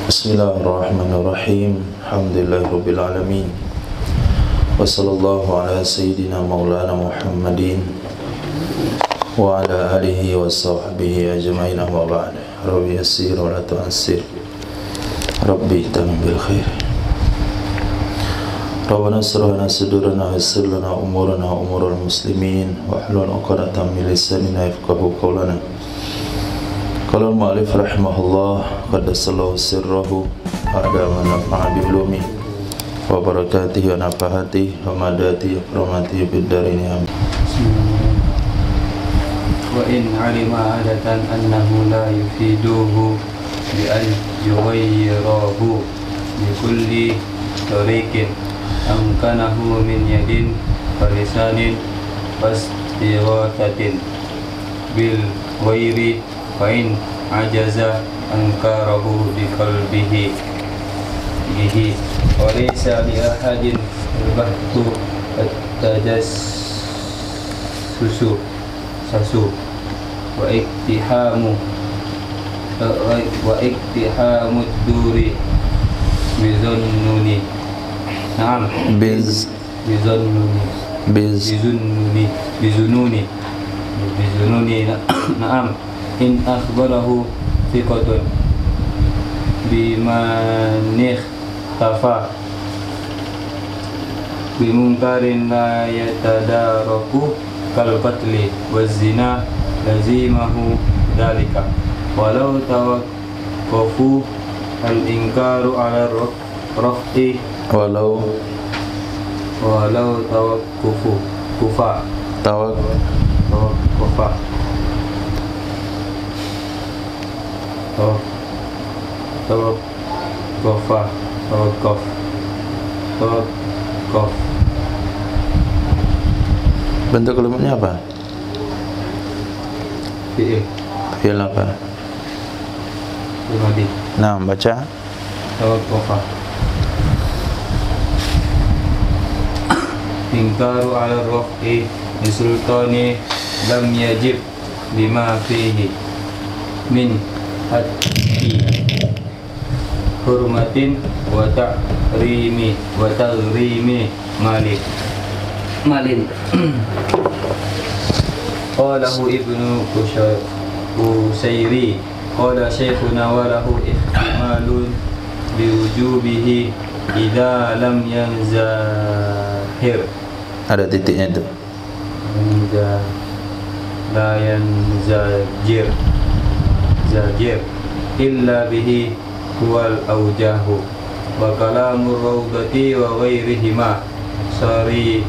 Bismillahirrahmanirrahim. Alhamdulillahirabbil alamin. Wassallallahu ala sayyidina maulana Muhammadin wa ala alihi wa sahbihi ajma'in, amma ba'd. Rabbi yassir wa la tu'assir. Rabbi tamim bil khair. Rabbana shrah lana sudurana wa yassir lana umurana wa umurul muslimin wa hlul 'uqdatam min lisanina yafqahu qawlana. Qala al-mu'allif rahimahullah qaddasallahu sirrahu adama nafa'a bi ulumi wa barakatihi wa nafahatihi wa madati rahmatihi bid darini amin. Wa in 'alima 'adatan annahu la yufiduhu bi an yughayyirahu bi kulli tariqin amkanahu min yadin wa lisanin wastighathatin bil ghairi fa in ajaza ankarahu bi qalbihi bihi wa laysa li ahadin al-bahtu at-tajassusu sasu wa iktihamu ad-duri bizunnuni na'am bizununi na'am in akhbarahu thiqatun bimanikh tafa bimunkarin la yatadaraku kal qatli waz zina lazimahu dalika walau tawaqqafu al inkaru ala raf'i walau tawaqqufu kufa tawaqqufa Tawaqqaf. Bentuk kalimatnya apa? Fi'il apa? Nah, baca. Tawaqqafa. Ingkaru ala raf'i bisultani lam yajib bima fihi min hati hurmatin wa ta'rimi malin qalahu ibnu Qusayri qala syekhuna wa lahu ihtimalun biwujubihi idza lam yanzahir. Ada titiknya itu. La yanzajir illa bihi huwal awjahu wa kalamur rawdati wa ghairihima sarihun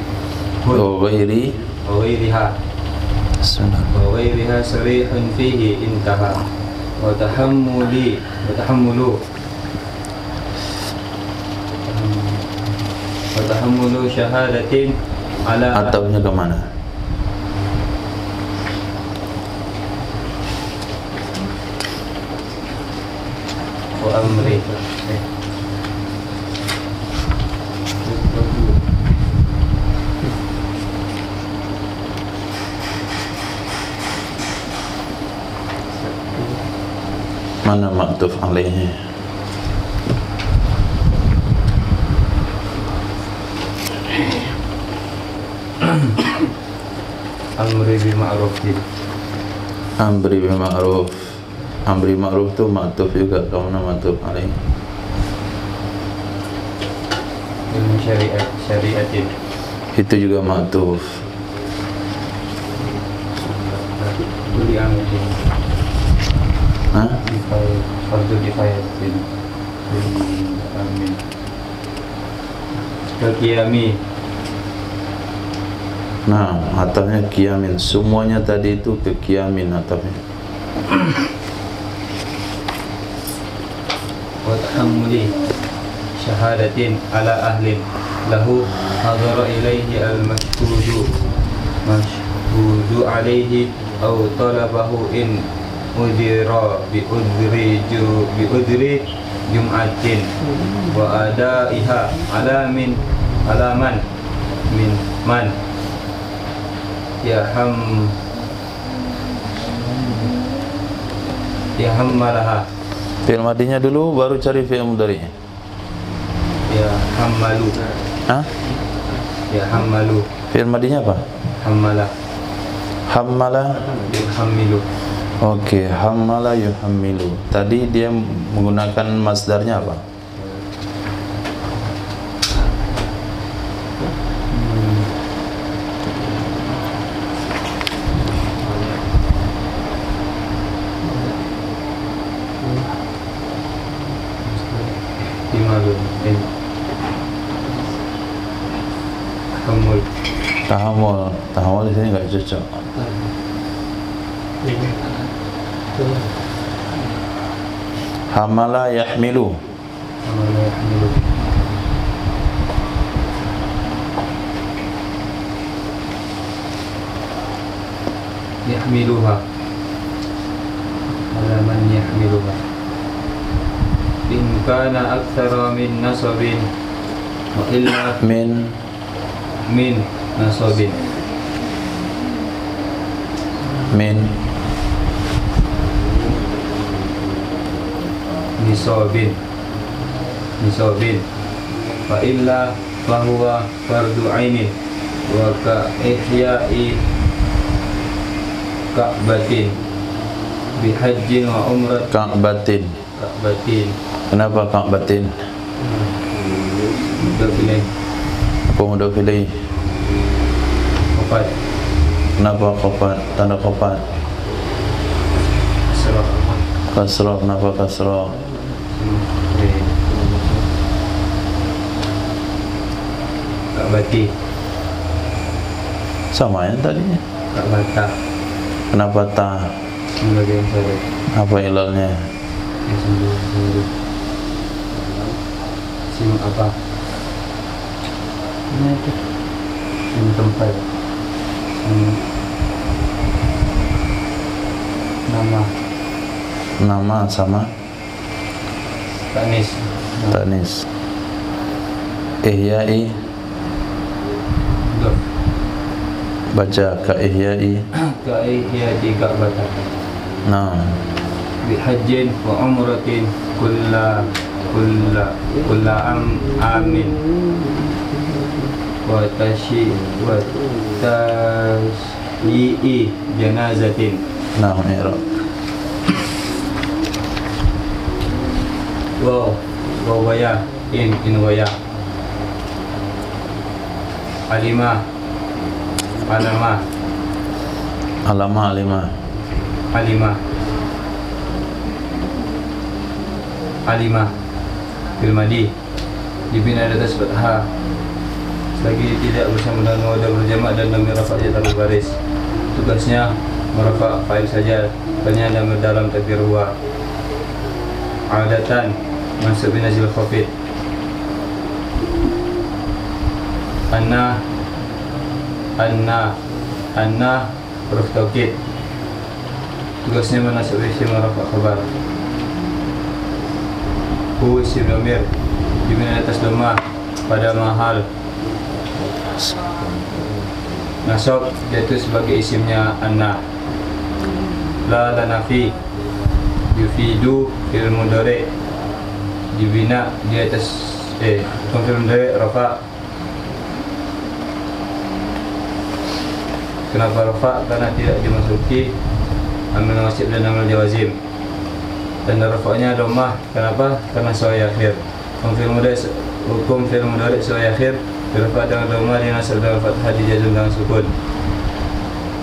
fihi intaha wa tahammulu syahadatin ala ataunya kemana? Amri mana maktuf alaihi? amri bil ma'ruf. Amri bil ma'ruf. Amri ma'ruf tu maktuf juga, kamu nama maktuf alaih. Ilmu syariatin itu juga maktuf. Kuli amin. Hah? Fardu kifayatin. Amin. Qiyami. Nah, atafnya kiamin. Semuanya tadi itu ke kiamin atafnya. Wa tahammuli syahadatin ala ahlin lahu hadara ilaihi al-mashhudu alaihi aw talabahu in udira bi udri jum'atin wa adaiha alaman min man yahammalaha Fi'il madinya dulu baru cari fi'il mudhari'nya. Ya hammalu. Hah? Ya hammalu. Fi'il madinya apa? Hammala. Hammala. Yuhammilu. Oke, hammala yuhammilu. Tadi dia menggunakan masdarnya apa? Imalun. Hamul. Tahammul. Tahammul di sini nggak cocok. Hamala yahmilu. Hammala yahmilu. Yahmiluha. Ala man yahmiluha. In kana aktsara min nasabin wa illa Min nasabin. min nisabin fa illa fahuwa fardu ainin wa ka ihya'i ka'batin bihajjin wa umrat ka'batin. ka'batin. Kenapa ka'batin? Mudah pilih Apa mudhaf ilaih? opat Kenapa qafat? Tanda qafat. serah Kasrah. Kenapa kasrah? ka'bati Sama yang tadinya. ka'bata Kenapa ta? sebagai yang saya Apa ilalnya? sim apa ini itu sim tempat nama Nama sama tanis tanis. Ihya'i. dok Baca ka ihya'i. kai ya tiga bata Nah, bihajjin wa umratin kulla amin wa tasyi'i janazatin. nah i'rab. Waya in waya alima alima fil madi dibina di atas fathah selagi tidak bersama dengan wadah berjamak dan dami rafa'nya tak berbaris. Tugasnya merafa' fa'il saja, banyak dalam takdir huwa. Adatan mansub bin nazil khafid. Anna huruf taukid. Tugasnya menasab isim merafa' khabar. Hu isim dhamir dibina atas dhammah pada mahal nasab, yaitu sebagai isimnya anna. La nafi yufidu fil mudhari dibina di atas fil mudhari rafa. Kenapa rafa? Karena tidak dimasuki amil nasib dan amil jawazim. Dan rafa'nya dhammah. Kenapa? Karena soal akhir. Hukum fil mudhari soal akhir rafa' dengan dhammah, dinasab dengan fathah, dijazm dengan sukun.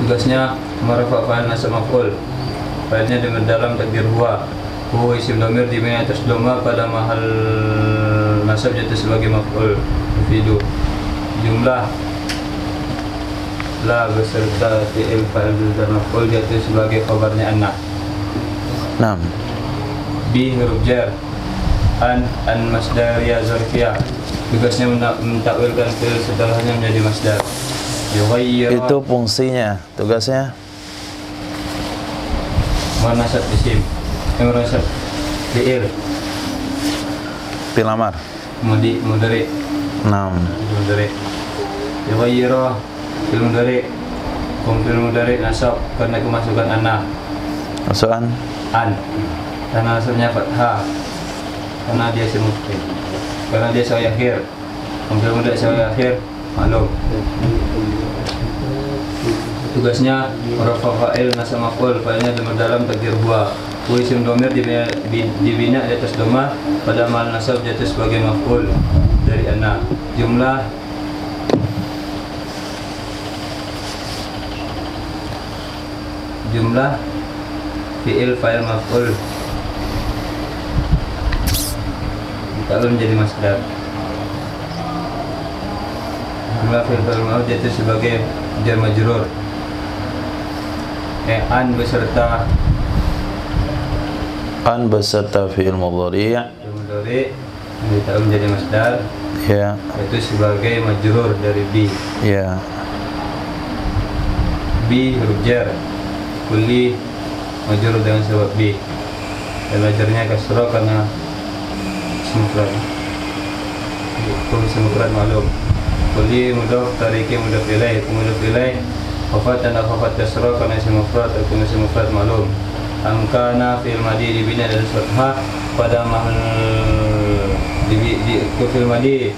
Tugasnya merafa' fa'il nasab maf'ul. Fa'ilnya dengan dalam takdir huwa. Huwa isim dhamir dibina atas dhammah pada mahal nasab jatuh sebagai maf'ul. Yufidu. Jumlah la beserta fi'il fa'il dan maf'ul jatuh sebagai khabarnya anna. Naam. Bi huruf jar. An masdariyah zarfiyah. Tugasnya mentakwilkan fi'il setelahnya menjadi masdar. Yughayyir. Itu fungsinya, tugasnya Manasab isim. Manasab fi'il. fil amar. Mudhari. Naam. Mudhari. Yughayyir fil mudhari. Fil mudhari nasab karena kemasukan anna. Masukan An karena nasabnya fathah, karena dia semufrad, karena dia sawai akhir. Fi'il mudhari sawai akhir maklum. Tugasnya rafa fa'il nasab maf'ul, fa'ilnya dhamma dalam takdir huwa. Wa isim dhamir dibina di atas dhamma pada amal nasab di atas sebagai maf'ul dari ana. Jumlah fi'il fa'il maf'ul kalau menjadi masdar. Jumlah fi'il fa'il maf'ul di atas sebagai jar majrur. An beserta fi'il mudhari' kita menjadi masdar, ya, itu sebagai majrur dari bi, ya, bi huruf jar, kulli majrur dengan sebab bi, dan majarnya kasrah karena semufrad, semufrad maklum. Kulli mudhaf tariki mudhaf ilaih wafat dan wafat kasrah karena semufrad atau semufrad maklum. Amkana fi'il madi dibina dari fathah pada mahal di fi'il madi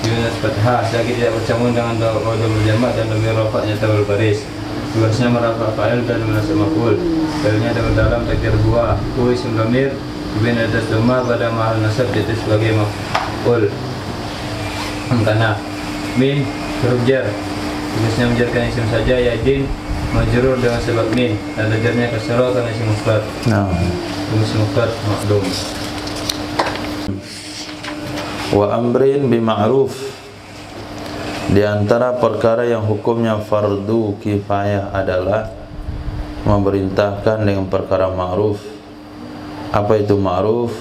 dibina fathah selagi tidak bercampur dengan dhamir jamak dan dhamir rafa'nya tabal baris. Tugasnya merafa fa'il dan nasab maf'ul. Fi'ilnya dalam takdir huwa. Huwa isim dhamir dibina atas dhamma pada mahal nasab itu sebagai maf'ul. Amkana min huruf jar. Tugasnya menjarkan isim saja, yaitu majrur dengan sebab min, dan jarnya kasrah karena isim mufrad. Isim mufrad maklum. Wa amrin bi ma'ruf, di antara perkara yang hukumnya fardu kifayah adalah memerintahkan dengan perkara ma'ruf. Apa itu ma'ruf?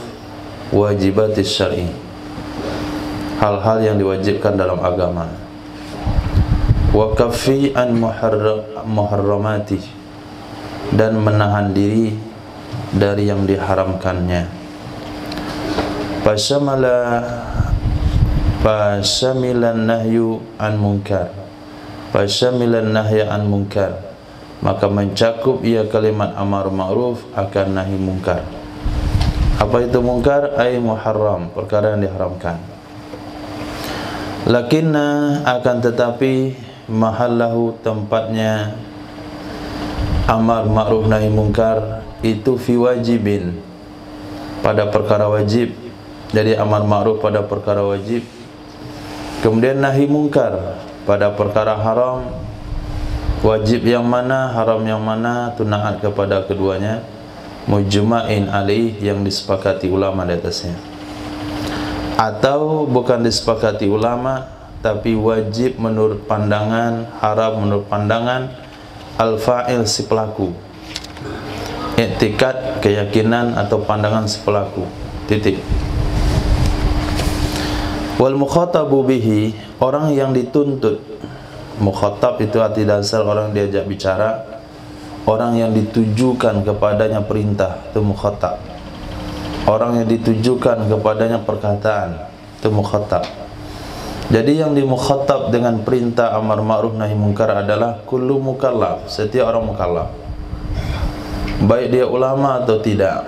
Wajibatis syar'i, hal-hal yang diwajibkan dalam agama. Wa kaffi an muharramati, dan menahan diri dari yang diharamkannya. Fasyamilan nahyu an munkar, fasyamilan nahya an munkar, maka mencakup ia kalimat amar ma'ruf akan nahi munkar. Apa itu munkar? Ay muharram, perkara yang diharamkan. Lakinna, akan tetapi, mahallahu, tempatnya amar ma'ruf nahi munkar itu fi wajibin, pada perkara wajib. Jadi amar ma'ruf pada perkara wajib, kemudian nahi munkar pada perkara haram. Wajib yang mana, haram yang mana, tunaat kepada keduanya. Mujma'in alaih, yang disepakati ulama di atasnya. Atau bukan disepakati ulama, tapi wajib menurut pandangan, haram menurut pandangan al-fa'il, si pelaku. I'tikad, keyakinan atau pandangan si pelaku. Titik. Wal mukhatabu bihi, orang yang dituntut. Mukhatab itu arti dasar orang diajak bicara, orang yang ditujukan kepadanya perintah, itu mukhatab. Orang yang ditujukan kepadanya perkataan, itu mukhatab. Jadi yang dimukhatab dengan perintah amar ma'ruf nahi munkar adalah kullu mukallaf, setiap orang mukallaf, baik dia ulama atau tidak,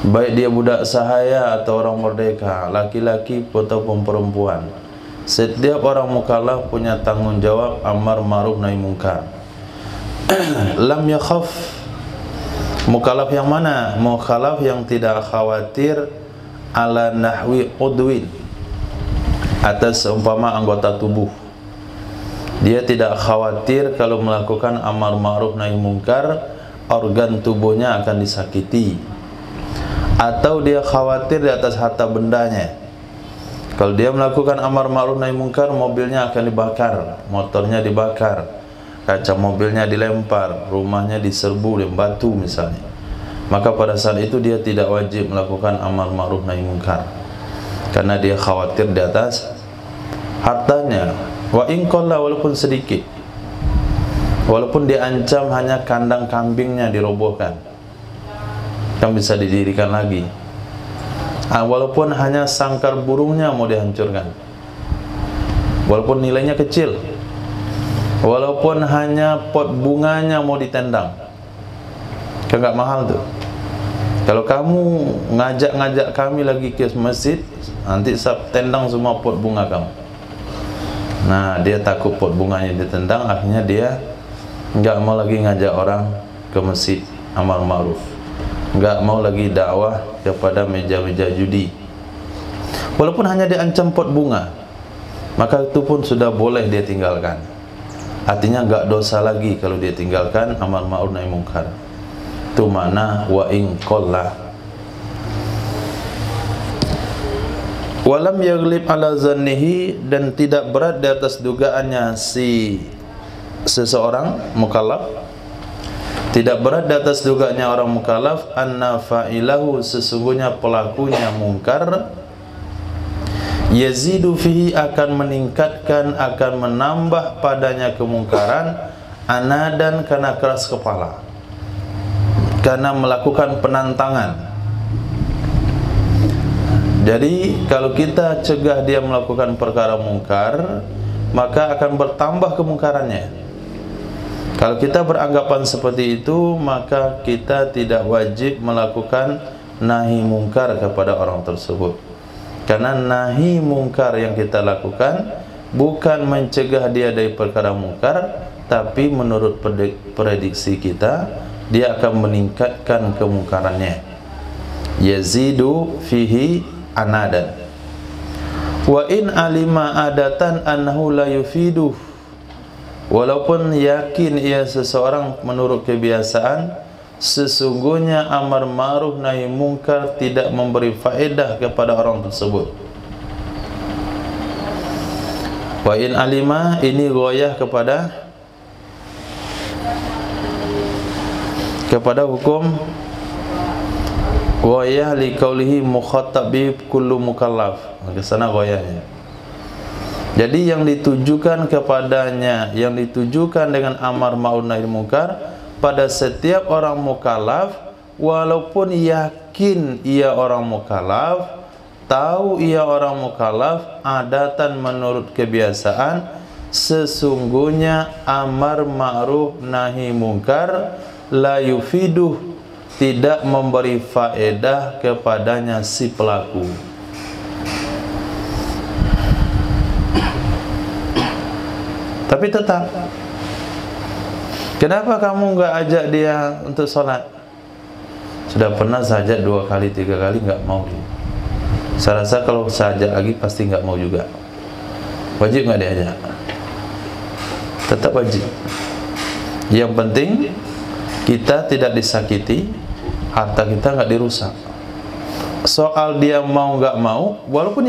baik dia budak sahaya atau orang merdeka, laki-laki ataupun perempuan. Setiap orang mukallaf punya tanggung jawab amar ma'ruf nahi munkar. Lam yakhaf, mukallaf yang mana? Mukallaf yang tidak khawatir ala nahwi udwin, atas seumpama anggota tubuh. Dia tidak khawatir kalau melakukan amar ma'ruf nahi munkar organ tubuhnya akan disakiti, atau dia khawatir di atas harta bendanya. Kalau dia melakukan amar ma'ruf nahi munkar, mobilnya akan dibakar, motornya dibakar, kaca mobilnya dilempar, rumahnya diserbu dengan batu misalnya, maka pada saat itu dia tidak wajib melakukan amar ma'ruf nahi munkar, karena dia khawatir di atas hartanya. Wa in qalla, walaupun sedikit, walaupun diancam hanya kandang kambingnya dirobohkan, kan bisa didirikan lagi. Walaupun hanya sangkar burungnya mau dihancurkan, walaupun nilainya kecil, walaupun hanya pot bunganya mau ditendang, kan gak mahal tuh. Kalau kamu ngajak kami lagi ke masjid, nanti tendang semua pot bunga kamu. Nah, dia takut pot bunganya ditendang, akhirnya dia nggak mau lagi ngajak orang ke masjid amar ma'ruf, nggak mau lagi dakwah kepada meja-meja judi. Walaupun hanya diancam pot bunga, maka itu pun sudah boleh dia tinggalkan. Artinya nggak dosa lagi kalau dia tinggalkan amar ma'ruf nahi mungkar. Itu makna wa in qalla. Walam yaghlib ala zannihi, dan tidak berat di atas dugaannya si seseorang mukallaf, tidak berat di atas dugaannya orang mukallaf, anna fa'ilahu, sesungguhnya pelakunya mungkar, yazidu fihi, akan meningkatkan, akan menambah padanya kemungkaran, anadan, karena keras kepala, karena melakukan penantangan. Jadi kalau kita cegah dia melakukan perkara mungkar, maka akan bertambah kemungkarannya. Kalau kita beranggapan seperti itu, maka kita tidak wajib melakukan nahi mungkar kepada orang tersebut. Karena nahi mungkar yang kita lakukan bukan mencegah dia dari perkara mungkar, tapi menurut prediksi kita, dia akan meningkatkan kemungkarannya. Yazidu fihi anadan. Wa in alima adatan annahu la yufiduh, walaupun yakin ia seseorang menurut kebiasaan sesungguhnya amar ma'ruf nahi mungkar tidak memberi faedah kepada orang tersebut. Wa in alima, ini ghayah kepada hukum ghayah li qaulihi mukhatab bi kullu mukallaf. Ke sana ghayahnya. Jadi yang ditujukan kepadanya, yang ditujukan dengan amar ma'ruf nahi mungkar pada setiap orang mukallaf, walaupun yakin ia orang mukallaf, tahu ia orang mukallaf, adatan menurut kebiasaan, sesungguhnya amar ma'ruf nahi mungkar la yufiduh, tidak memberi faedah kepadanya si pelaku. Tapi tetap, kenapa kamu nggak ajak dia untuk sholat? Sudah pernah saya ajak 2 kali 3 kali nggak mau. Saya rasa kalau saya ajak lagi pasti nggak mau juga. Wajib nggak diajak? Tetap wajib. Yang penting kita tidak disakiti, harta kita nggak dirusak. Soal dia mau nggak mau, walaupun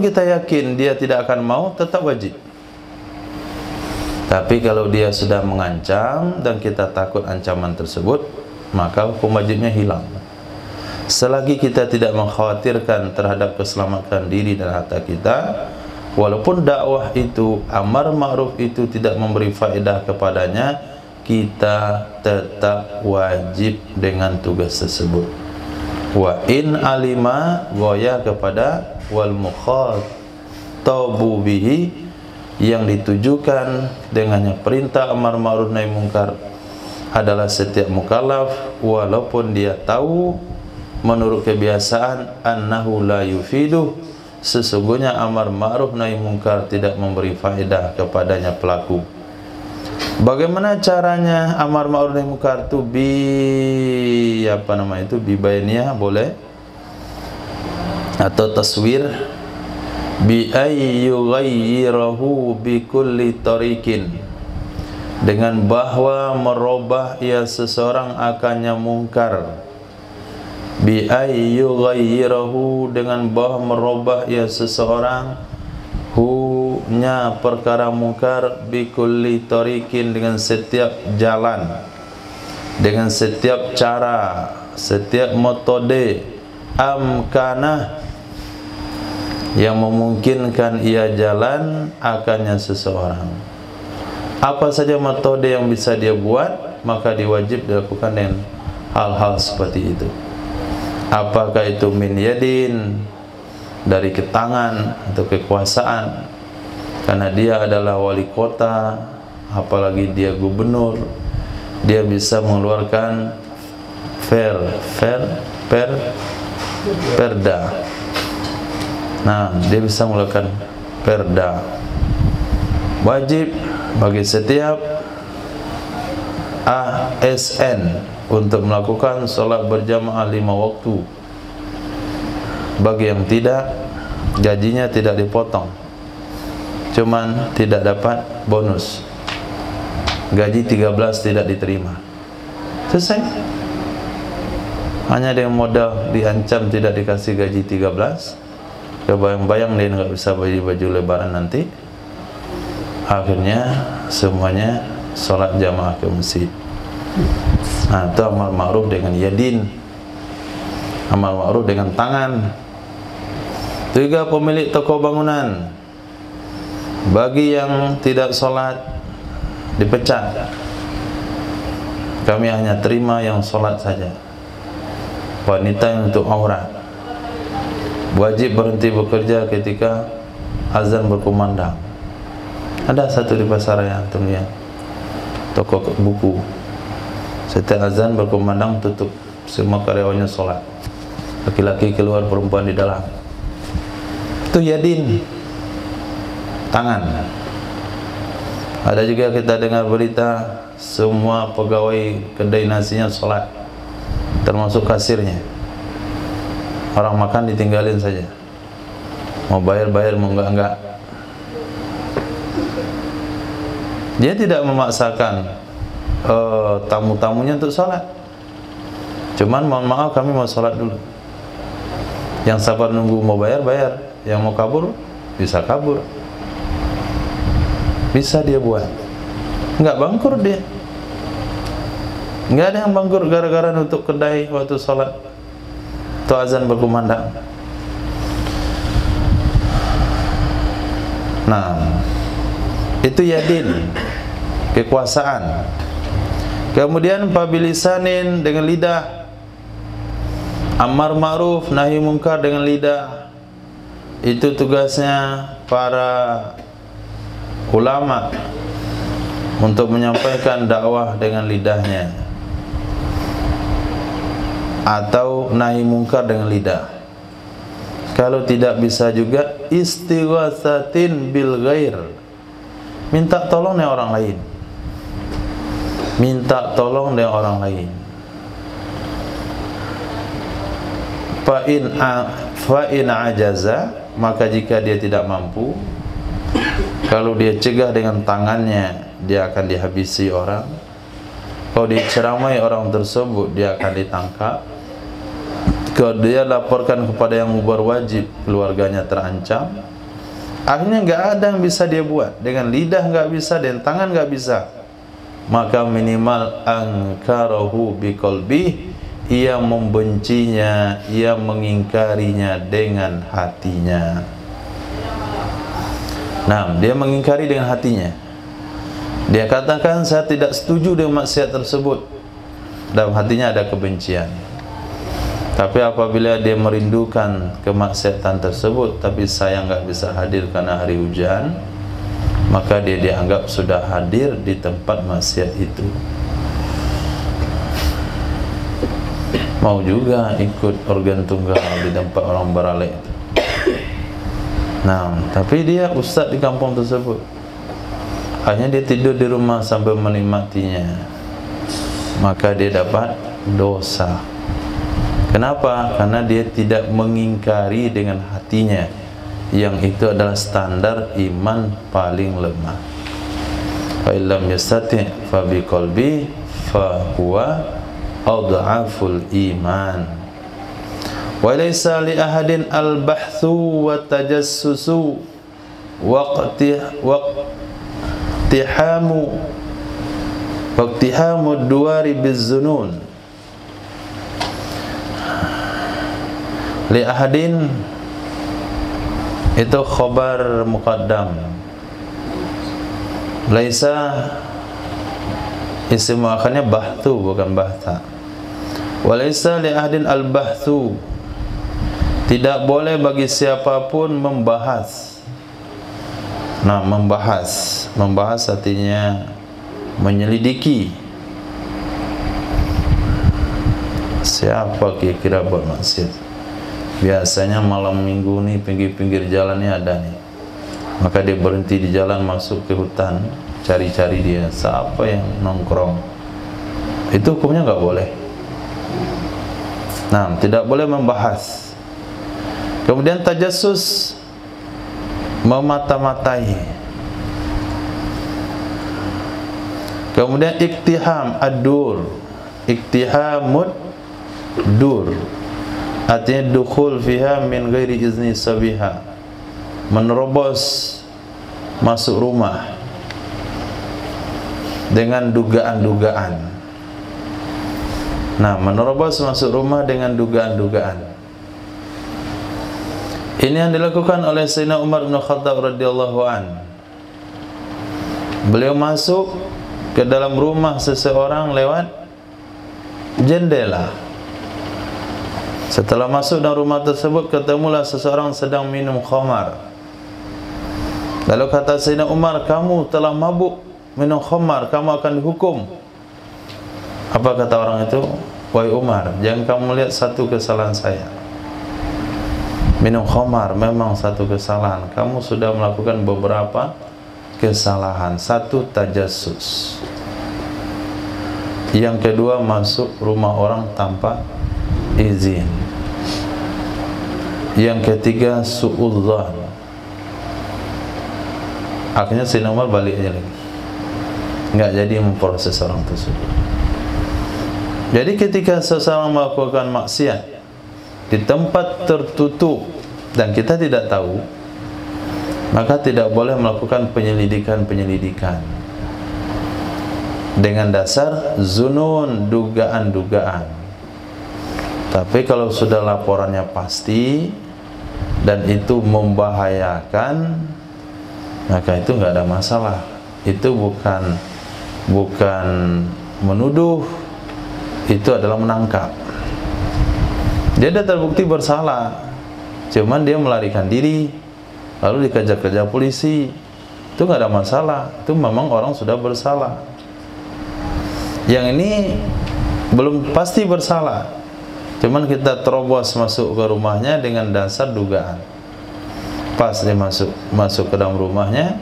kita yakin dia tidak akan mau, tetap wajib. Tapi kalau dia sudah mengancam dan kita takut ancaman tersebut, maka hukum wajibnya hilang. Selagi kita tidak mengkhawatirkan terhadap keselamatan diri dan harta kita, walaupun dakwah itu, amar ma'ruf itu tidak memberi faedah kepadanya, kita tetap wajib dengan tugas tersebut. Wa in alima, ghayah kepada wal mukhatabu bihi, yang ditujukan dengannya perintah amar ma'ruf nahi mungkar adalah setiap mukallaf, walaupun dia tahu menurut kebiasaan annahu la yufiduh, sesungguhnya amar ma'ruf nahi mungkar tidak memberi faedah kepadanya pelaku. Bagaimana caranya amar ma'ruf nahi mungkar itu bi bayaniyah boleh, atau taswir, bi ayyughayyirahu bi kulli tariqin, dengan bahwa merubah ia seseorang akannya mungkar. Bi ayyughayyirahu, dengan bahwa merubah ia seseorang nya perkara mungkar, bi kulli tariqin, dengan setiap jalan, dengan setiap cara, setiap metode, amkanah, yang memungkinkan ia jalan akannya seseorang. Apa saja metode yang bisa dia buat, maka diwajib dilakukan dengan hal-hal seperti itu. Apakah itu min yadin, dari ketangan atau kekuasaan, karena dia adalah wali kota, apalagi dia gubernur, dia bisa mengeluarkan perda. Nah, dia bisa melakukan perda. Wajib bagi setiap ASN untuk melakukan sholat berjamaah 5 waktu. Bagi yang tidak, gajinya tidak dipotong, cuman tidak dapat bonus. Gaji 13 tidak diterima. Selesai. Hanya dengan modal diancam tidak dikasih gaji 13. Kebayang-bayang dia nggak bisa baju lebaran nanti. Akhirnya semuanya sholat jamaah ke masjid. Nah, itu amal ma'ruf dengan yadin, amal ma'ruf dengan tangan. Juga pemilik toko bangunan, bagi yang tidak sholat dipecat. Kami hanya terima yang sholat saja. Wanita yang untuk aurat wajib berhenti bekerja ketika azan berkumandang. Ada satu di Pasaraya, teman-teman, toko buku. Setiap azan berkumandang tutup, semua karyawannya sholat. Laki-laki keluar, perempuan di dalam. Itu yadin, tangan. Ada juga kita dengar berita semua pegawai kedai nasinya sholat, termasuk kasirnya. Orang makan ditinggalin saja, mau bayar-bayar, mau enggak. Dia tidak memaksakan tamu-tamunya untuk sholat, cuman mohon maaf kami mau sholat dulu. Yang sabar nunggu mau bayar, yang mau kabur bisa kabur, bisa dia buat. Enggak bangkrut dia. Enggak ada yang bangkrut gara-gara nutup kedai waktu sholat atau azan berkumandang. Nah, itu yadin, kekuasaan. Kemudian pabilisanin, dengan lidah, amar ma'ruf nahi mungkar dengan lidah. Itu tugasnya para ulama untuk menyampaikan dakwah dengan lidahnya, atau nahi mungkar dengan lidah. Kalau tidak bisa juga istighatsatin bil ghair, minta tolong dengan orang lain. Minta tolong dengan orang lain. Fa in ajaza, maka jika dia tidak mampu, kalau dia cegah dengan tangannya, dia akan dihabisi orang. Kalau diceramai orang tersebut, dia akan ditangkap. Kalau dia laporkan kepada yang berwajib, keluarganya terancam. Akhirnya nggak ada yang bisa dia buat. Dengan lidah nggak bisa, dengan tangan nggak bisa. Maka minimal angkarahu biqalbi, ia membencinya, ia mengingkarinya dengan hatinya. Nah, dia mengingkari dengan hatinya. Dia katakan saya tidak setuju dengan maksiat tersebut. Dalam hatinya ada kebencian. Tapi apabila dia merindukan kemaksiatan tersebut, tapi saya nggak bisa hadir karena hari hujan, maka dia dianggap sudah hadir di tempat maksiat itu. Mau juga ikut organ tunggal di tempat orang beralek itu. Nah, tapi dia ustaz di kampung tersebut. Akhirnya dia tidur di rumah sambil menikmatinya, maka dia dapat dosa. Kenapa? Karena dia tidak mengingkari dengan hatinya, yang itu adalah standar iman paling lemah. Fa illam yastati' fa biqalbi fa huwa adhaful iman. Wa laysa li ahadin al-bahthu wa tajassusu waqtihamu duwari bizzunun. Li ahadin itu khabar muqaddam. Laisa isim akharnya bahthu, bukan bahtha. Wa laisa li ahadin al-bahthu, tidak boleh bagi siapapun membahas. Nah, membahas artinya menyelidiki Siapa kira-kira buat maksiat? Biasanya malam minggu nih pinggir-pinggir jalan nih ada nih. Maka dia berhenti di jalan, masuk ke hutan, cari-cari dia siapa yang nongkrong. Itu hukumnya nggak boleh. Nah, tidak boleh membahas. Kemudian tajassus, memata-matai. Kemudian iktiham, ad-dur, iktihamud dur, artinya dukhul fiha min ghairi izni sabiha, menerobos masuk rumah dengan dugaan-dugaan. Nah, menerobos masuk rumah dengan dugaan-dugaan. Ini yang dilakukan oleh Sayyidina Umar bin Khattab radhiyallahu an. Beliau masuk ke dalam rumah seseorang lewat jendela. Setelah masuk dalam rumah tersebut, ketemulah seseorang sedang minum khamar. Lalu kata Sayyidina Umar, kamu telah mabuk minum khamar, kamu akan dihukum. Apa kata orang itu? Wahai Umar, jangan kamu lihat satu kesalahan saya. Minum khamar memang satu kesalahan. Kamu sudah melakukan beberapa kesalahan. Satu, tajassus. Yang kedua, masuk rumah orang tanpa izin. Yang ketiga, su'udzan. Akhirnya Sayyidina Umar balik aja lagi, nggak jadi memproses orang tersebut. Jadi ketika seseorang melakukan maksiat di tempat tertutup dan kita tidak tahu, maka tidak boleh melakukan penyelidikan dengan dasar zunun, dugaan-dugaan. Tapi kalau sudah laporannya pasti dan itu membahayakan, maka itu nggak ada masalah. Itu bukan menuduh, itu adalah menangkap. Dia sudah terbukti bersalah, cuman dia melarikan diri, lalu dikejar-kejar polisi. Itu nggak ada masalah. Itu memang orang sudah bersalah. Yang ini belum pasti bersalah, cuman kita terobos masuk ke rumahnya dengan dasar dugaan. Pas dia masuk ke dalam rumahnya,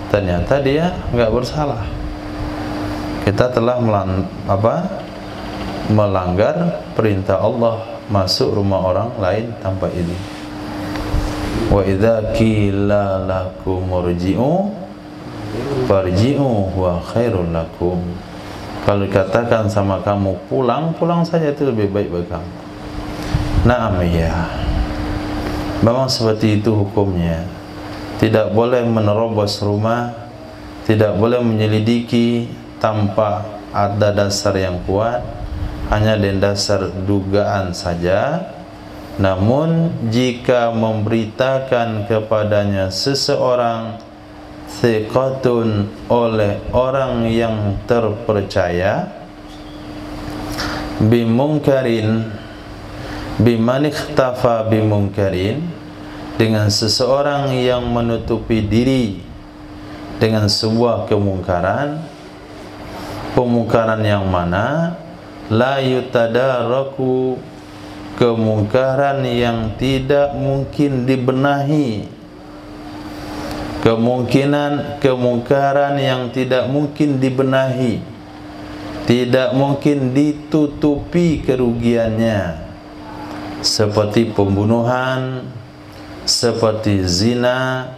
ternyata dia nggak bersalah. Kita telah melanggar perintah Allah, masuk rumah orang lain tanpa izin. Wa idza qila lakum murji'u farji'u wa khairul lakum. Kalau dikatakan sama kamu pulang saja, itu lebih baik bagi kamu. Naam, ya. Memang seperti itu hukumnya. Tidak boleh menerobos rumah, tidak boleh menyelidiki tanpa ada dasar yang kuat, hanya dengan dasar dugaan saja. Namun jika memberitakan kepadanya seseorang thiqatun, oleh orang yang terpercaya, bimungkarin, biman ikhtafa bimungkarin, dengan seseorang yang menutupi diri dengan sebuah kemungkaran, pemungkaran yang mana la yutadaraku, kemungkaran yang tidak mungkin dibenahi, kemungkaran yang tidak mungkin dibenahi, tidak mungkin ditutupi kerugiannya, seperti pembunuhan, seperti zina,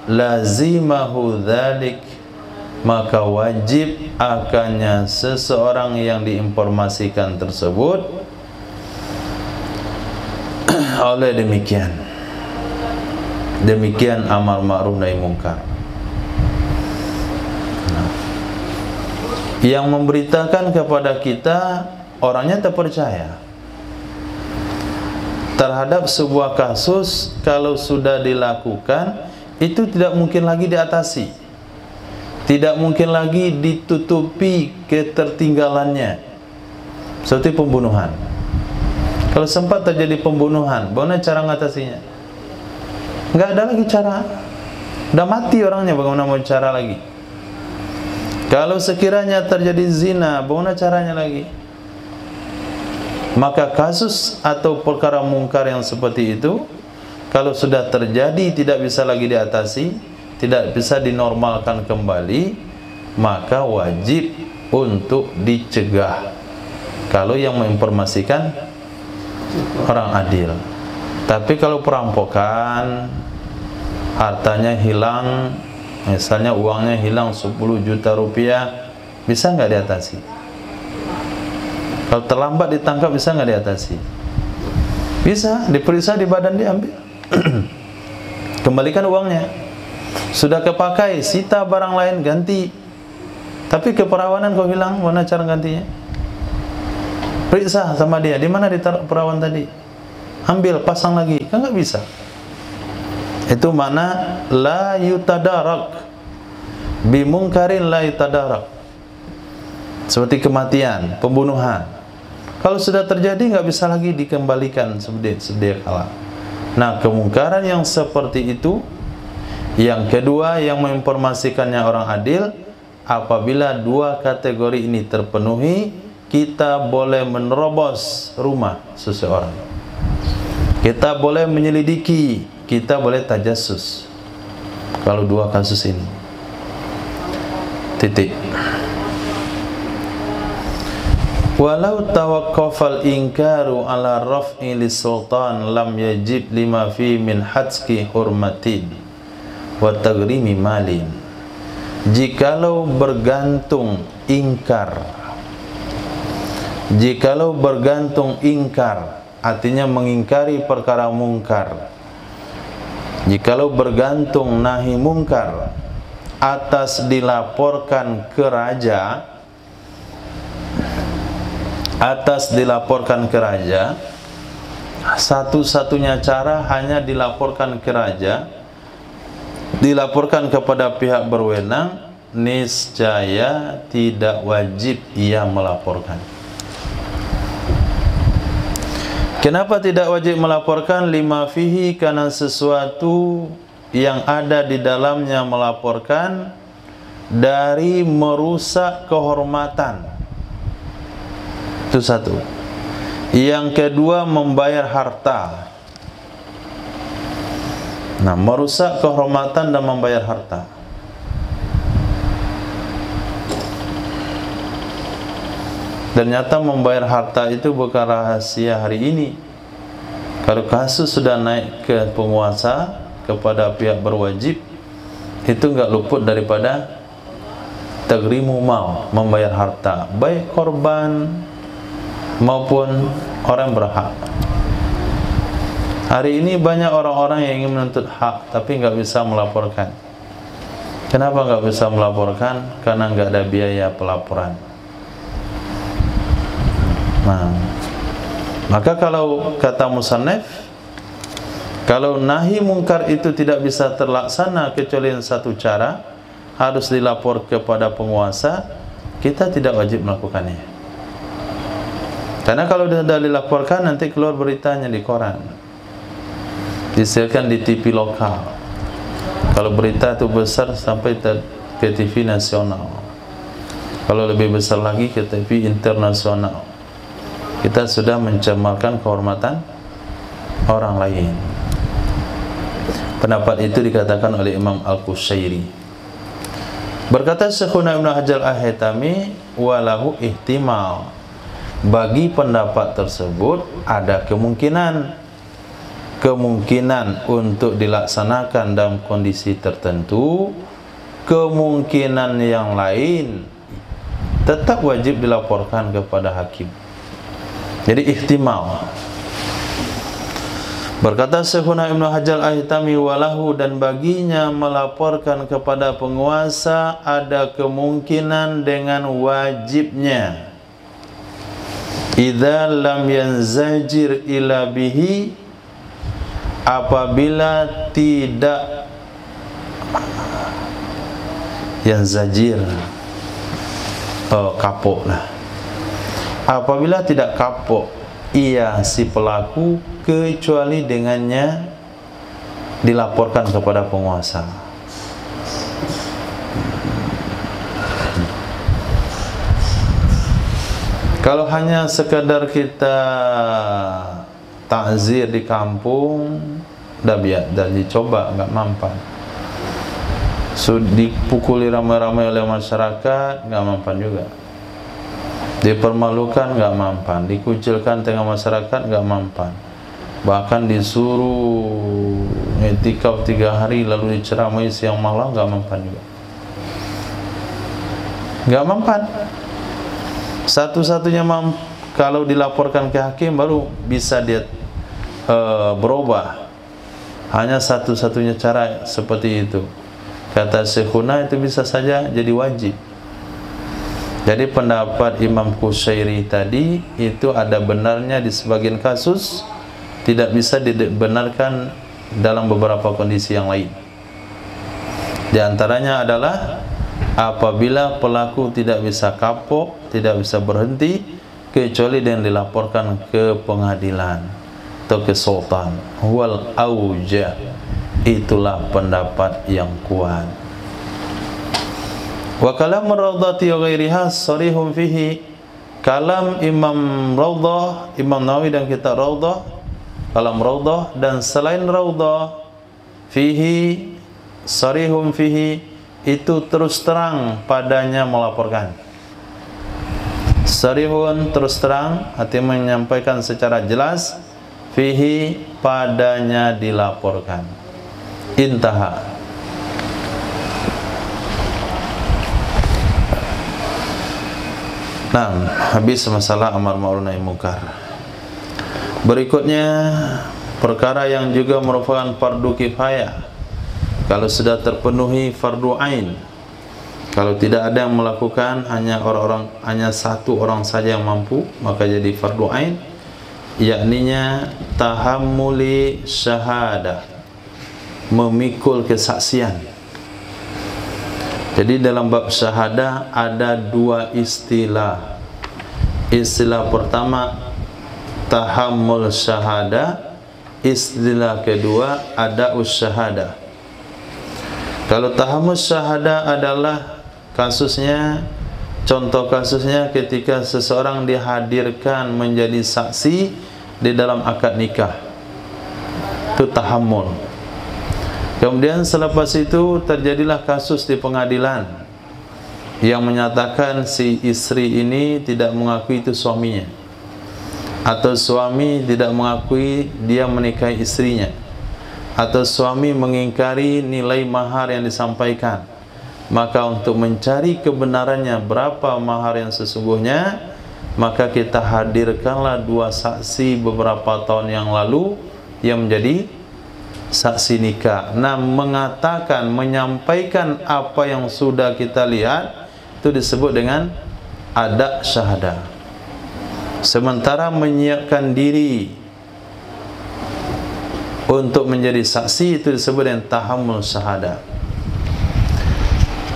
lazimahu dzalik, maka wajib akannya seseorang yang diinformasikan tersebut oleh demikian amar ma'ruf nahi munkar. Yang memberitakan kepada kita orangnya terpercaya terhadap sebuah kasus. Kalau sudah dilakukan, itu tidak mungkin lagi diatasi, tidak mungkin lagi ditutupi ketertinggalannya. Seperti pembunuhan. Kalau sempat terjadi pembunuhan, bagaimana cara mengatasinya? Nggak ada lagi cara. Udah mati orangnya, bagaimana mau cara lagi? Kalau sekiranya terjadi zina, bagaimana caranya lagi? Maka kasus atau perkara mungkar yang seperti itu, kalau sudah terjadi tidak bisa lagi diatasi, tidak bisa dinormalkan kembali, maka wajib untuk dicegah. Kalau yang menginformasikan orang adil. Tapi kalau perampokan, hartanya hilang, misalnya uangnya hilang 10 juta rupiah, bisa nggak diatasi? Kalau terlambat ditangkap bisa nggak diatasi? Bisa, diperiksa di badan diambil. Kembalikan uangnya. Sudah kepakai, sita barang lain, ganti. Tapi keperawanan kau hilang, mana cara gantinya? Periksa sama dia, di mana ditaruh perawan tadi? Ambil, pasang lagi, kan nggak bisa. Itu makna la yutadarak, bimungkarin la yutadarak. Seperti kematian, pembunuhan. Kalau sudah terjadi nggak bisa lagi dikembalikan sedia kala. Nah, kemungkaran yang seperti itu, yang kedua yang menginformasikannya orang adil, apabila dua kategori ini terpenuhi, kita boleh menerobos rumah seseorang. Kita boleh menyelidiki, kita boleh tajassus. Kalau dua kasus ini. Titik. Walau tawaqqafal inkaru ala raf'i lis-sultan lam yajib lima fi min hatski hurmatin wa tagrimi malin. Jikalau bergantung ingkar, jikalau bergantung ingkar, artinya mengingkari perkara mungkar, jikalau bergantung nahi mungkar atas dilaporkan ke raja, atas dilaporkan ke raja, satu-satunya cara hanya dilaporkan ke raja, dilaporkan kepada pihak berwenang, niscaya tidak wajib ia melaporkan. Kenapa tidak wajib melaporkan? Lima fihi, karena sesuatu yang ada di dalamnya melaporkan dari merusak kehormatan. Itu satu. Yang kedua, membayar harta. Nah, merusak kehormatan dan membayar harta. Ternyata membayar harta itu bukan rahasia hari ini. Kalau kasus sudah naik ke penguasa, kepada pihak berwajib, itu enggak luput daripada tagrimu mal, membayar harta, baik korban maupun orang berhak. Hari ini banyak orang-orang yang ingin menuntut hak tapi nggak bisa melaporkan. Kenapa nggak bisa melaporkan? Karena nggak ada biaya pelaporan. Nah, maka kalau kata musannif, kalau nahi mungkar itu tidak bisa terlaksana kecuali satu cara, harus dilapor kepada penguasa, kita tidak wajib melakukannya. Karena kalau sudah dilaporkan, nanti keluar beritanya di koran, disiarkan di TV lokal. Kalau berita itu besar sampai ke TV nasional, kalau lebih besar lagi ke TV internasional. Kita sudah mencemarkan kehormatan orang lain. Pendapat itu dikatakan oleh Imam Al-Qushairi. Berkata Syekhuna Ibnu Hajar Al-Haytami, walahu ihtimal, bagi pendapat tersebut ada kemungkinan untuk dilaksanakan dalam kondisi tertentu. Kemungkinan yang lain tetap wajib dilaporkan kepada hakim. Jadi ihtimal. Berkata Syekhuna Ibnu Hajar Al-Haytami, walahu, dan baginya melaporkan kepada penguasa ada kemungkinan dengan wajibnya. Idza lam yanzajir ila bihi, apabila tidak yanzajir, kapok lah. Apabila tidak kapok ia si pelaku, kecuali dengannya dilaporkan kepada penguasa. Kalau hanya sekadar kita takzir di kampung, dah biar, dah dicoba, nggak mampan. So, dipukuli ramai-ramai oleh masyarakat, nggak mampan juga. Dipermalukan, nggak mampan. Dikucilkan tengah masyarakat, nggak mampan. Bahkan disuruh i'tikaf 3 hari lalu diceramai siang malam, nggak mempan juga. Nggak mempan. Satu-satunya kalau dilaporkan ke hakim baru bisa dia berubah. Hanya satu-satunya cara seperti itu. Kata Syekhuna itu bisa saja jadi wajib. Jadi pendapat Imam Qushairi tadi itu ada benarnya di sebagian kasus, tidak bisa dibenarkan dalam beberapa kondisi yang lain. Di antaranya adalah apabila pelaku tidak bisa kapok, tidak bisa berhenti kecuali dengan dilaporkan ke pengadilan atau ke sultan. Wal aujah, itulah pendapat yang kuat. Wa kalam Rawdhati wa ghairiha sarihun fihi. Kalam Imam Rawdah, Imam Nawawi dan kitab Rawdah, kalam Rawdah dan selain Rawdah, fihi sarihun fihi, itu terus terang padanya melaporkan. Sarihun terus terang, artinya menyampaikan secara jelas, fihi padanya dilaporkan. Intaha. Nah, habis masalah amar ma'ruf nahi munkar. Berikutnya perkara yang juga merupakan fardu kifayah. Kalau sudah terpenuhi fardu ain, kalau tidak ada yang melakukan, hanya satu orang saja yang mampu, maka jadi fardu ain, yakninya tahammuli syahadah, memikul kesaksian. Jadi dalam bab syahadah ada 2 istilah. Istilah pertama tahammul syahadah, istilah kedua ada'us syahadah. Kalau tahammul syahadah adalah kasusnya, contoh kasusnya ketika seseorang dihadirkan menjadi saksi di dalam akad nikah, itu tahammul. Kemudian selepas itu terjadilah kasus di pengadilan yang menyatakan si istri ini tidak mengakui itu suaminya, atau suami tidak mengakui dia menikahi istrinya, atau suami mengingkari nilai mahar yang disampaikan. Maka untuk mencari kebenarannya berapa mahar yang sesungguhnya, maka kita hadirkanlah 2 saksi beberapa tahun yang lalu yang menjadi saksi nikah. Nah, mengatakan, menyampaikan apa yang sudah kita lihat, itu disebut dengan ada syahadah. Sementara menyiapkan diri untuk menjadi saksi, itu disebut dengan tahammul syahadah.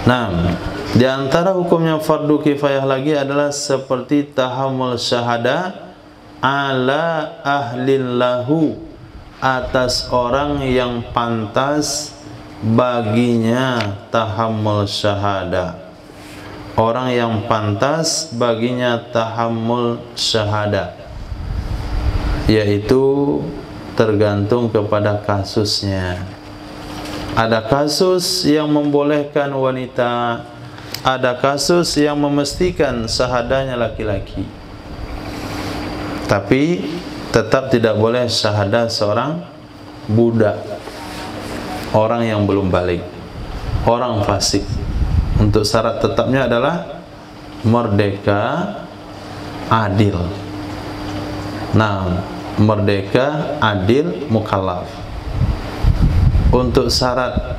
Nah, di antara hukumnya fardu kifayah lagi adalah seperti tahammul syahadah ala ahlin lahu, atas orang yang pantas baginya tahammul syahadah. Orang yang pantas baginya tahammul syahadah, yaitu tergantung kepada kasusnya. Ada kasus yang membolehkan wanita, ada kasus yang memastikan syahadahnya laki-laki, tapi tetap tidak boleh syahadah seorang budak, orang yang belum balik, orang fasik. Untuk syarat tetapnya adalah merdeka adil. Nah, merdeka adil mukallaf. Untuk syarat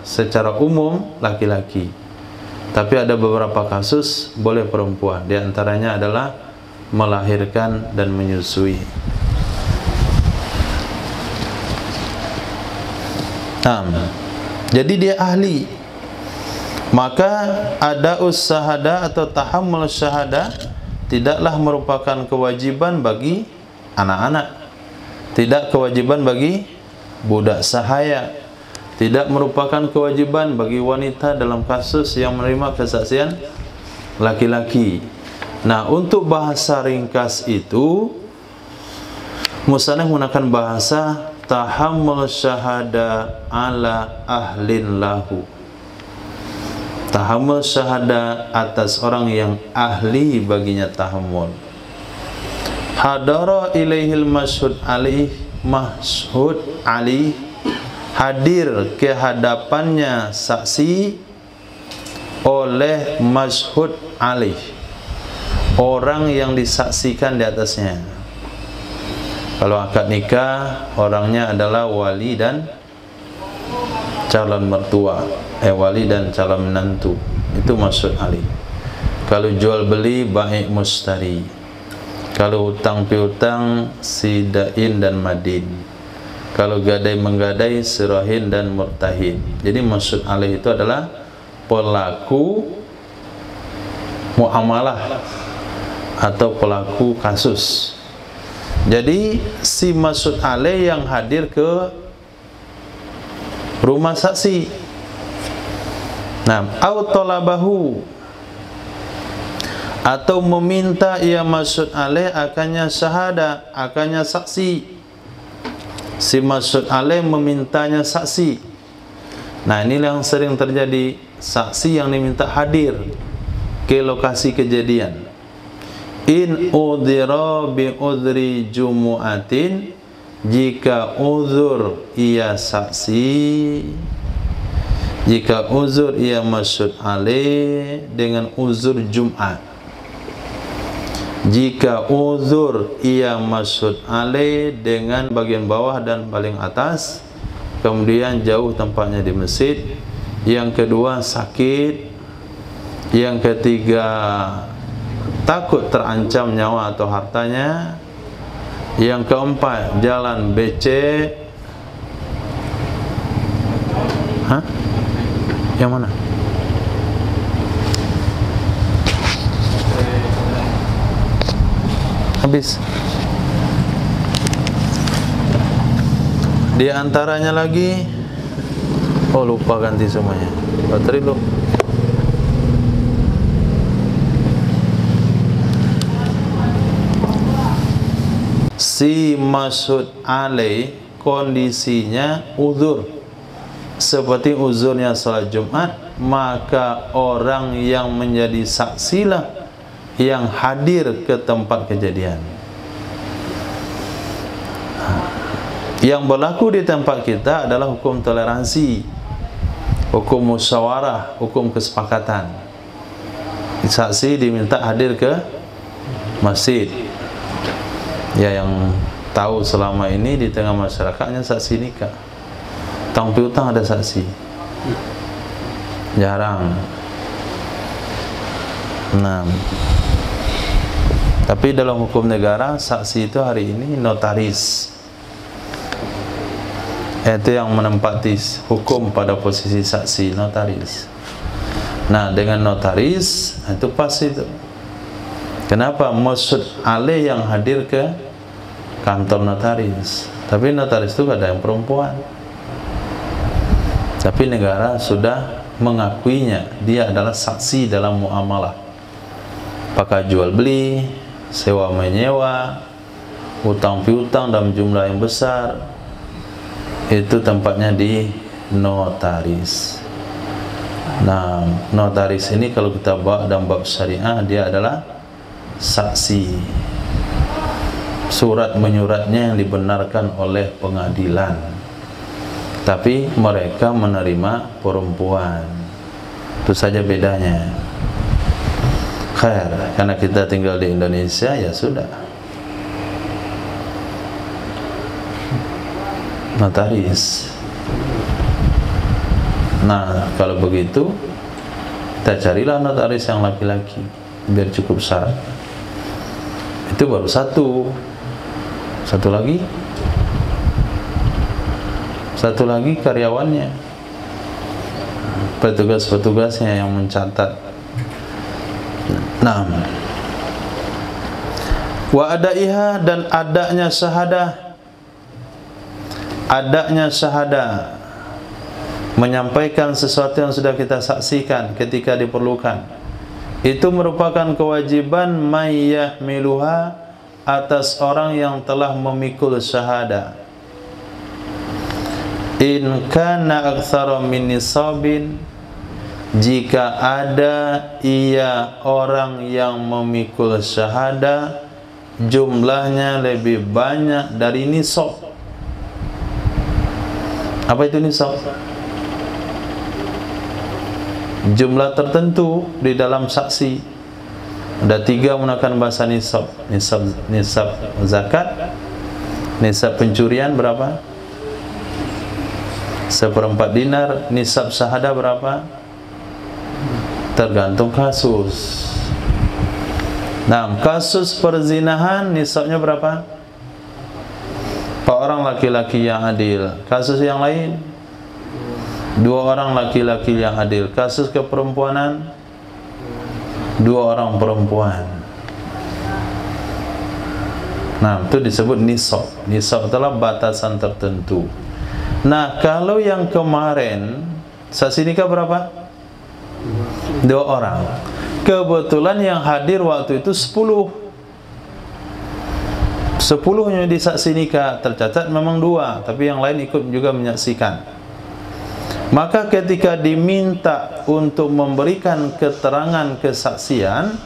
secara umum laki-laki, tapi ada beberapa kasus boleh perempuan. Di antaranya adalah melahirkan dan menyusui. Jadi dia ahli, maka ada usyahadah atau tahammul syahadah tidaklah merupakan kewajiban bagi anak-anak, tidak kewajiban bagi budak sahaya, tidak merupakan kewajiban bagi wanita dalam kasus yang menerima kesaksian laki-laki. Nah, untuk bahasa ringkas itu musannaf menggunakan bahasa tahammul syahada ala ahlin lahu. Tahammul syahada atas orang yang ahli baginya tahammul. Hadara ilaihil mashhud alaih, mashhud alaih, hadir ke hadapannya saksi oleh mashhud alaih, orang yang disaksikan di atasnya. Kalau akad nikah, orangnya adalah wali dan calon mertua, wali dan calon menantu, itu mashhud alaih. Kalau jual beli, bai' mustari. Kalau hutang piutang, sidain dan madin. Kalau gadai menggadai, sirahin dan murtahin. Jadi mashhud alaih itu adalah pelaku muamalah atau pelaku kasus. Jadi si mashhud alaih yang hadir ke rumah saksi. Nah, au talabahu, atau meminta ia mashhud alaih akannya syahada, akannya saksi. Si mashhud alaih memintanya saksi. Nah, ini yang sering terjadi, saksi yang diminta hadir ke lokasi kejadian. In udhira bi udhri jumu'atin, jika uzur ia saksi, jika uzur ia mashhud alaih dengan uzur Jumat. Jika uzur ia mashhud alaih dengan bagian bawah dan paling atas, kemudian jauh tempatnya di masjid. Yang kedua sakit. Yang ketiga takut terancam nyawa atau hartanya. Yang keempat jalan becek. Hah? Yang mana? Habis. Di antaranya lagi, oh lupa ganti semuanya. Baterai lu. Si mashhud alaih kondisinya uzur, seperti uzurnya salat Jumat, maka orang yang menjadi saksilah yang hadir ke tempat kejadian. Yang berlaku di tempat kita adalah hukum toleransi, hukum musyawarah, hukum kesepakatan. Saksi diminta hadir ke masjid. Ya, yang tahu selama ini di tengah masyarakatnya saksi nikah. Hutang piutang ada saksi, jarang. Nah, tapi dalam hukum negara, saksi itu hari ini notaris. Itu yang menempati hukum pada posisi saksi, notaris. Nah, dengan notaris itu pas itu. Kenapa? Mashhud alaih yang hadir ke kantor notaris. Tapi notaris itu ada yang perempuan. Tapi negara sudah mengakuinya, dia adalah saksi dalam muamalah. Apakah jual beli, sewa menyewa, hutang piutang dalam jumlah yang besar, itu tempatnya di notaris. Nah, notaris ini kalau kita bawa dalam bab syariah, dia adalah saksi. Surat menyuratnya yang dibenarkan oleh pengadilan, tapi mereka menerima perempuan. Itu saja bedanya. Khair, karena kita tinggal di Indonesia, ya sudah, notaris. Nah, kalau begitu kita carilah notaris yang laki-laki, biar cukup syarat. Itu baru satu lagi karyawannya, petugas-petugasnya yang mencatat. Nah, wa adaiha, dan adanya syahadah, menyampaikan sesuatu yang sudah kita saksikan ketika diperlukan. itu merupakan kewajiban mayyahmiluha atas orang yang telah memikul syahadah. In kana aktsara min nisabin, jika ada ia orang yang memikul syahadah jumlahnya lebih banyak dari nisab. Apa itu nisab? Jumlah tertentu di dalam saksi. Ada 3 menggunakan bahasa nisab. Nisab zakat, nisab pencurian berapa? 1/4 dinar. Nisab syahadah berapa? Tergantung kasus. Nah, kasus perzinahan nisabnya berapa? 4 orang laki-laki yang adil. Kasus yang lain 2 orang laki-laki yang adil. Kasus keperempuanan 2 orang perempuan. Nah, itu disebut nisab. Nisab adalah batasan tertentu. Nah, kalau yang kemarin saksi nikah berapa? 2 orang. Kebetulan yang hadir waktu itu 10. 10-nya di saksi nikah tercatat memang 2, tapi yang lain ikut juga menyaksikan. Maka ketika diminta untuk memberikan keterangan kesaksian,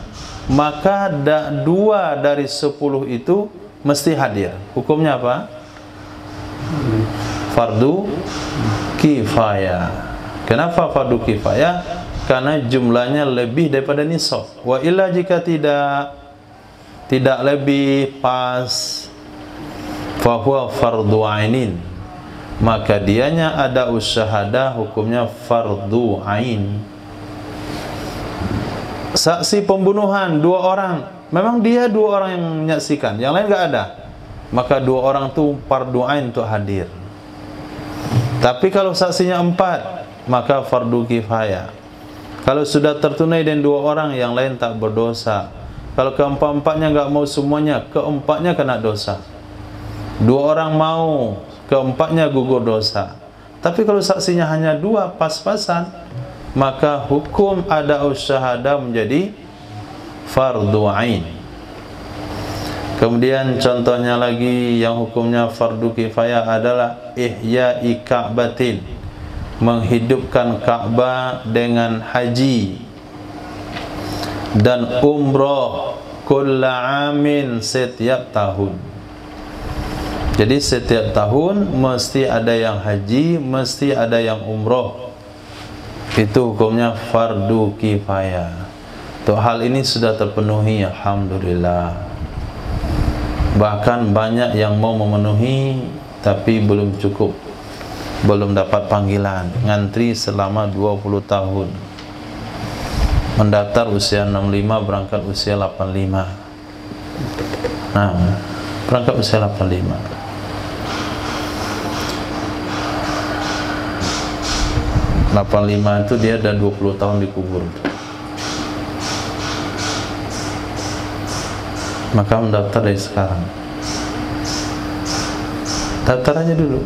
maka 2 dari 10 itu mesti hadir. Hukumnya apa? Fardu kifayah. Kenapa fardu kifayah? Karena jumlahnya lebih daripada nisab. Wa illa jika tidak lebih pas, fa huwa fardu ainin, maka dianya ada usyahadah, hukumnya fardu ain. Saksi pembunuhan 2 orang, memang dia 2 orang yang menyaksikan, yang lain enggak ada, maka 2 orang itu fardu ain untuk hadir. Tapi kalau saksinya 4, maka fardu kifayah. Kalau sudah tertunai dengan 2 orang, yang lain tak berdosa. Kalau keempat-empatnya enggak mau semuanya, keempatnya kena dosa. 2 orang mau, keempatnya gugur dosa. Tapi kalau saksinya hanya 2 pas-pasan, maka hukum ada usyahadah menjadi fardu ain. Kemudian contohnya lagi yang hukumnya fardu kifayah adalah ihya'i ka'batin, menghidupkan Ka'bah dengan haji dan umrah kulla amin, setiap tahun. Jadi setiap tahun mesti ada yang haji, mesti ada yang umrah. Itu hukumnya fardu kifayah. Untuk hal ini sudah terpenuhi, alhamdulillah. Bahkan banyak yang mau memenuhi tapi belum cukup, belum dapat panggilan, ngantri selama 20 tahun. Mendaftar usia 65, berangkat usia 85. Nah, berangkat usia 85. 85 itu dia dah 20 tahun dikubur. Maka mendaftar dari sekarang. Daftar aja dulu.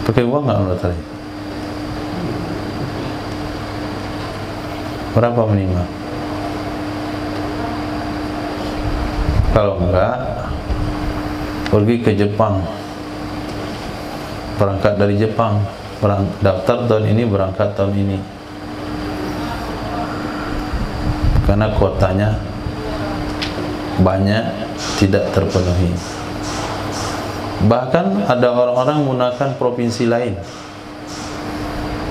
Pakai uang nggak mendaftarnya? Berapa minimal? Kalau enggak, pergi ke Jepang. Berangkat dari Jepang. Daftar tahun ini, berangkat tahun ini, karena kuotanya banyak tidak terpenuhi. Bahkan ada orang-orang menggunakan provinsi lain,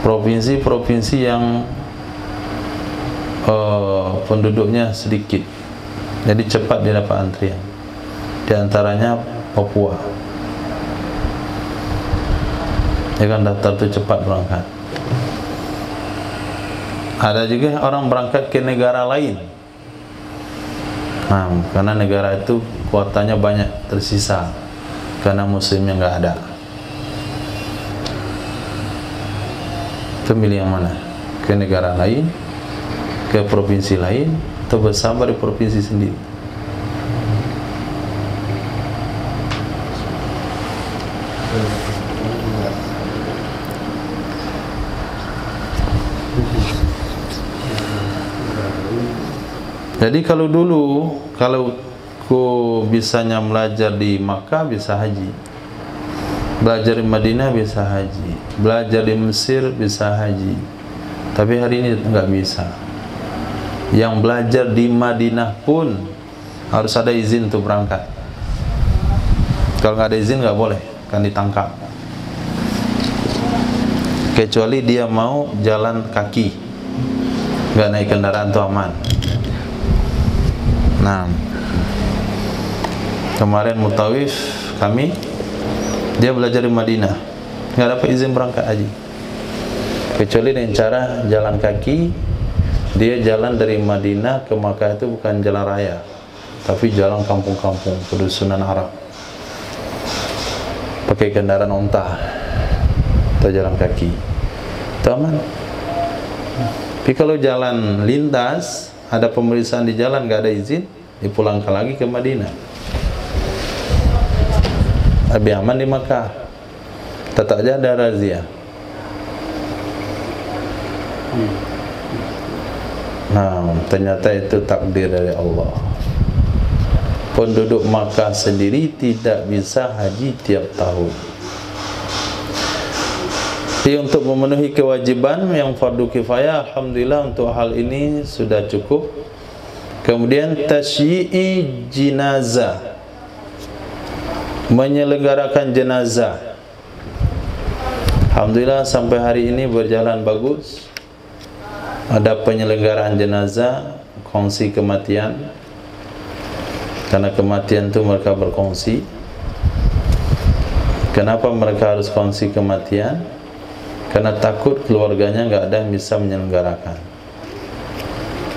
provinsi yang penduduknya sedikit, jadi cepat dia dapat antrian. Di antaranya Papua. Ya kan, daftar itu cepat berangkat. Ada juga orang berangkat ke negara lain. Nah, karena negara itu kuotanya banyak tersisa, karena muslimnya nggak ada. Itu milih yang mana? Ke negara lain, ke provinsi lain, atau bersabar di provinsi sendiri? Jadi kalau dulu, kalau ku bisanya belajar di Makkah bisa haji, belajar di Madinah bisa haji, belajar di Mesir bisa haji. Tapi hari ini nggak bisa. Yang belajar di Madinah pun harus ada izin untuk berangkat. Kalau nggak ada izin nggak boleh, kan ditangkap. Kecuali dia mau jalan kaki, nggak naik kendaraan itu aman. Nah, kemarin mutawif kami, dia belajar di Madinah, nggak dapat izin berangkat haji, kecuali dengan cara jalan kaki. Dia jalan dari Madinah ke Makkah itu bukan jalan raya, tapi jalan kampung-kampung pedusunan Arab, pakai kendaraan onta atau jalan kaki, itu aman. Tapi kalau jalan lintas, ada pemeriksaan di jalan, nggak ada izin, dipulangkan lagi ke Madinah. Lebih aman di Makkah, tetap aja ada razia. Nah, ternyata itu takdir dari Allah. Penduduk Makkah sendiri tidak bisa haji tiap tahun. Jadi untuk memenuhi kewajiban yang fardu kifayah, alhamdulillah untuk hal ini sudah cukup. Kemudian tasyyi'i jenazah, menyelenggarakan jenazah. Alhamdulillah sampai hari ini berjalan bagus. Ada penyelenggaraan jenazah, kongsi kematian. Karena kematian itu mereka berkongsi. Kenapa mereka harus kongsi kematian? Karena takut keluarganya nggak ada yang bisa menyelenggarakan.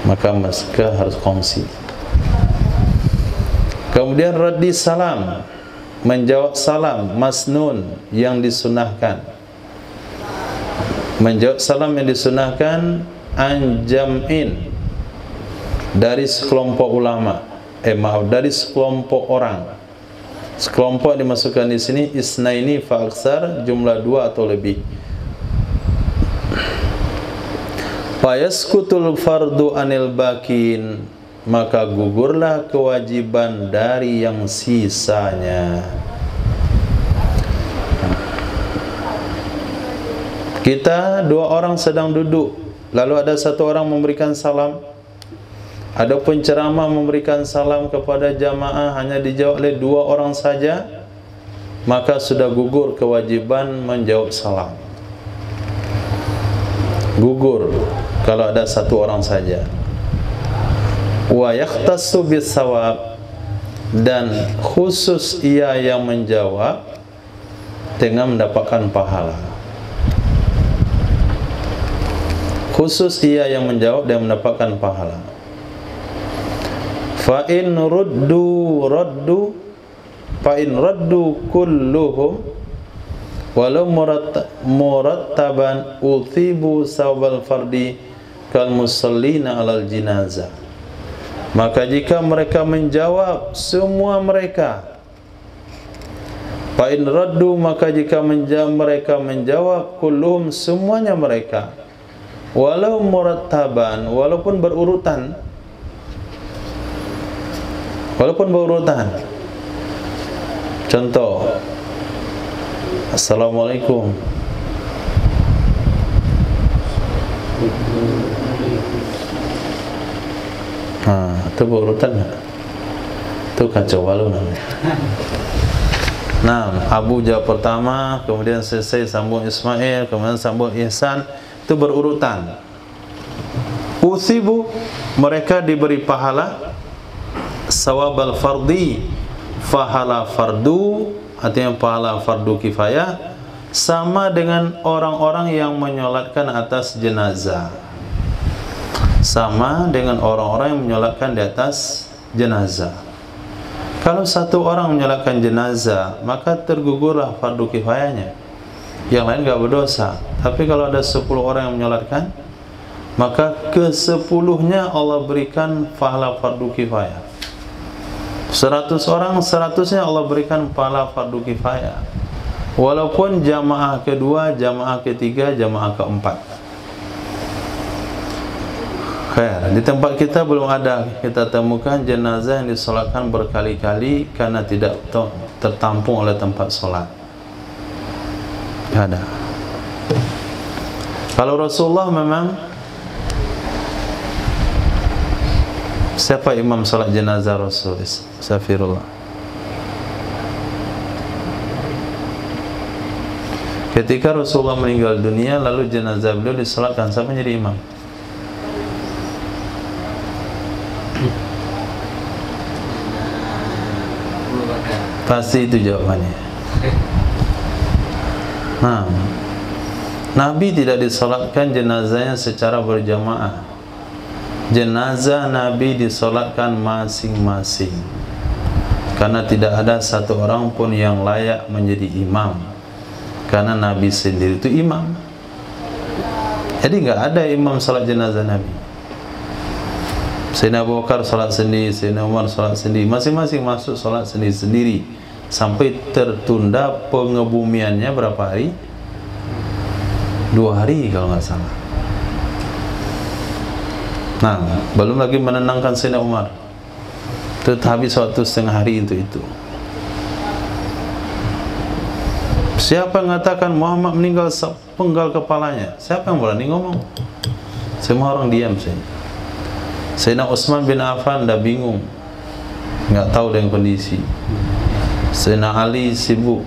Maka mereka harus kongsi. Kemudian raddi salam, menjawab salam masnun yang disunahkan. Menjawab salam yang disunahkan anjam'in, dari sekelompok ulama, dari sekelompok orang. Sekelompok dimasukkan di sini isnaini fa aksar, jumlah 2 atau lebih. Fayaskutul fardu anil bakin, maka gugurlah kewajiban dari yang sisanya. Kita 2 orang sedang duduk, lalu ada 1 orang memberikan salam, ada penceramah memberikan salam kepada jamaah, hanya dijawab oleh 2 orang saja, maka sudah gugur kewajiban menjawab salam. Gugur kalau ada 1 orang saja. Wa yahtassu bisawab, dan khusus ia yang menjawab dengan mendapatkan pahala. Khusus ia yang menjawab dan mendapatkan pahala. Fa in raddu kulluhum walau murattaban uthibu sawbal fardi kal musallina alal jinazah. Maka jika mereka menjawab semua mereka, fa in raddu, maka jika mereka menjawab kulluhum semuanya mereka, walau murattaban, walaupun berurutan, contoh, assalamualaikum, itu berurutan nggak? Itu kacau balau namanya. Nah, Abu jawab pertama, kemudian selesai sambung Ismail, kemudian sambung Ihsan, itu berurutan. Usibu, mereka diberi pahala sawabal fardi, pahala fardu, artinya pahala fardu kifayah, sama dengan orang-orang yang menyolatkan atas jenazah. Sama dengan orang-orang yang menyolatkan di atas jenazah. Kalau 1 orang menyolatkan jenazah, maka tergugurlah fardu kifayahnya. Yang lain enggak berdosa. Tapi kalau ada 10 orang yang menyolatkan, maka ke-10-nya Allah berikan pahala fardu kifayah. 100 orang, 100-nya Allah berikan pahala fardu kifayah. Walaupun jamaah kedua, jamaah ketiga, jamaah keempat. Khair. Di tempat kita belum ada kita temukan jenazah yang disolatkan berkali-kali karena tidak tertampung oleh tempat solat. Tidak ada. Kalau Rasulullah memang, siapa imam solat jenazah Rasul? Astagfirullah. Ketika Rasulullah meninggal dunia, lalu jenazah beliau disolatkan, siapa menjadi imam? Pasti itu jawabannya. Nah, Nabi tidak disolatkan jenazahnya secara berjamaah. Jenazah Nabi disolatkan masing-masing, karena tidak ada satu orang pun yang layak menjadi imam, karena Nabi sendiri itu imam. Jadi nggak ada imam solat jenazah Nabi. Sayyidina Abu Bakar solat sendiri, Sayyidina Umar solat sendiri, masing-masing masuk solat sendiri-sendiri sampai tertunda pengebumiannya berapa hari? 2 hari kalau nggak salah. Nah, belum lagi menenangkan Sayyidina Umar. Itu habis waktu setengah hari untuk itu. Siapa yang mengatakan Muhammad meninggal sepenggal kepalanya? Siapa yang berani ngomong? Semua orang diam saja. Sayyidina Utsman bin Affan dah bingung, nggak tahu dengan kondisi. Sayyidina Ali sibuk,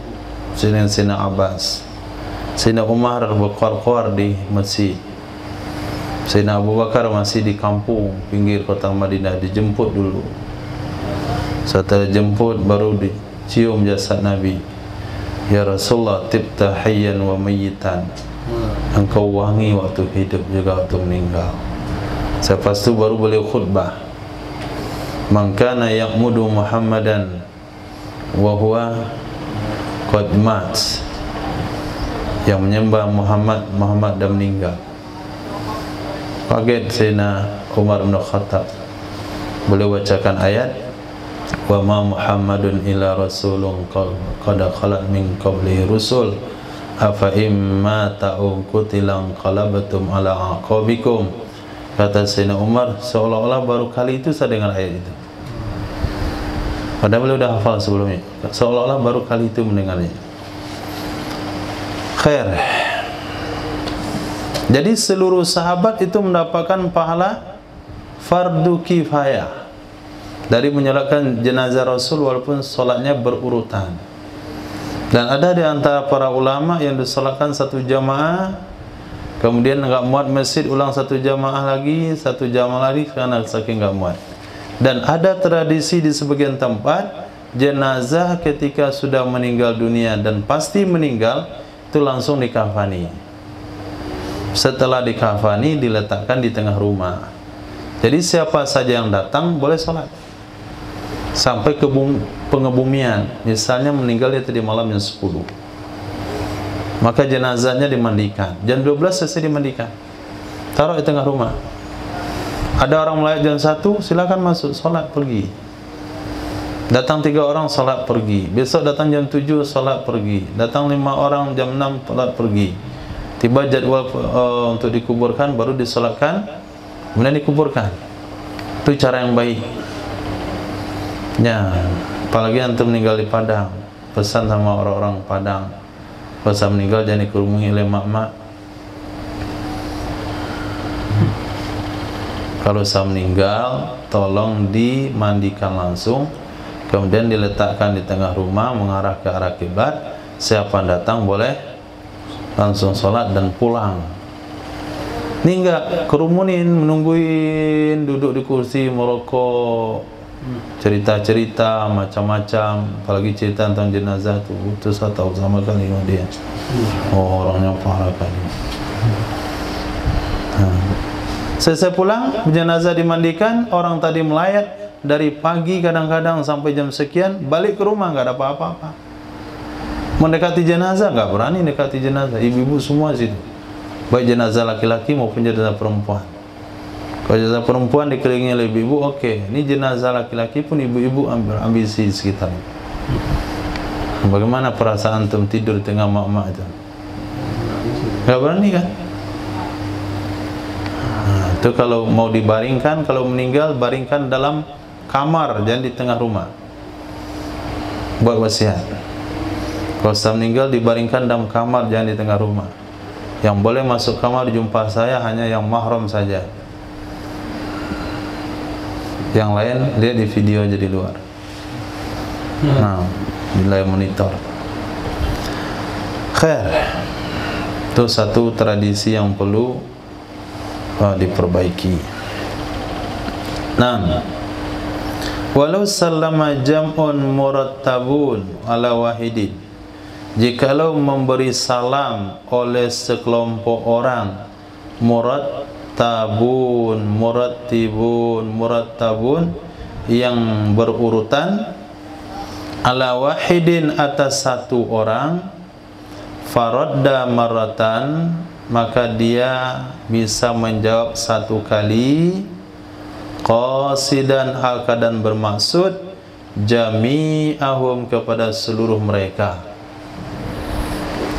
Sayyidina Abbas. Sayyidina Umar berkuar-kuar di masjid. Sayyidina Abu Bakar masih di kampung pinggir kota Madinah, dijemput dulu. Setelah jemput baru dicium jasad Nabi. Ya Rasulullah, tibta hayyan wa mayyitan. Engkau wangi waktu hidup juga waktu meninggal. Selepas itu baru beliau khutbah. Man kana ya'mudu Muhammadan wa huwa qad mat. Yang menyembah Muhammad dah meninggal. Kaget Sayyidina Umar bin Khattab. Beliau bacakan ayat, wa ma Muhammadun illa rasulun qad khalat min qablihi rusul afa imma ta'u qutilan qalabatum ala aqabikum. Kata Sayyidina Umar, seolah-olah baru kali itu saya dengar ayat itu. Padahal beliau dah hafal sebelumnya. Seolah-olah baru kali itu mendengarnya. Khair. Jadi seluruh sahabat itu mendapatkan pahala fardu kifayah dari menyolatkan jenazah Rasul walaupun solatnya berurutan. Dan ada di antara para ulama yang disolatkan satu jamaah, kemudian enggak muat masjid, ulang satu jamaah lagi karena saking enggak muat. Dan ada tradisi di sebagian tempat, jenazah ketika sudah meninggal dunia dan pasti meninggal, itu langsung dikafani. Setelah dikafani, diletakkan di tengah rumah. Jadi siapa saja yang datang boleh sholat sampai ke pengebumian. Misalnya meninggal itu di malam jam 10, maka jenazahnya dimandikan. Jam 12 selesai dimandikan, taruh di tengah rumah. Ada orang melayat jam 1, silakan masuk, sholat, pergi. Datang 3 orang, sholat, pergi. Besok datang jam 7, sholat, pergi. Datang 5 orang, jam 6, sholat, pergi. Tiba jadwal untuk dikuburkan, baru disolatkan, kemudian dikuburkan. Itu cara yang baik. Ya, apalagi antum meninggal di Padang, pesan sama orang-orang Padang, kalau saya meninggal jangan dikerumuni oleh mak-mak. Kalau saya meninggal, tolong dimandikan langsung, kemudian diletakkan di tengah rumah mengarah ke arah kiblat. Siapa datang boleh langsung sholat dan pulang. Ini enggak kerumunin, menungguin, duduk di kursi, merokok, cerita-cerita macam-macam, apalagi cerita tentang jenazah itu. Itu saya tahu sama kali sama dia. Oh, orangnya parah kali. Selesai pulang, jenazah dimandikan, orang tadi melayat dari pagi kadang-kadang sampai jam sekian, balik ke rumah nggak ada apa-apa. Mendekati jenazah nggak berani mendekati jenazah, ibu-ibu semua situ, baik jenazah laki-laki maupun jenazah perempuan. Kalau jenazah perempuan dikelilingi oleh ibu-ibu, oke. Ini jenazah laki-laki pun ibu-ibu ambil di sekitar. Bagaimana perasaan antum tidur di tengah mak-mak itu? Nggak berani kan? Itu kalau mau dibaringkan, kalau meninggal baringkan dalam kamar, jangan di tengah rumah. Buat wasiat. Kalau sudah meninggal dibaringkan dalam kamar, jangan di tengah rumah. Yang boleh masuk kamar jumpa saya hanya yang mahram saja. Yang lain lihat di video aja di luar. Nah, nilai monitor. Khair. Itu satu tradisi yang perlu diperbaiki. Nah, walau sallama jam'un murattabun ala wahidin, jikalau memberi salam oleh sekelompok orang, murattabun yang berurutan, ala wahidin atas satu orang, faradda maratan, maka dia bisa menjawab satu kali, qasidan hal keadaan bermaksud, jami'ahum kepada seluruh mereka.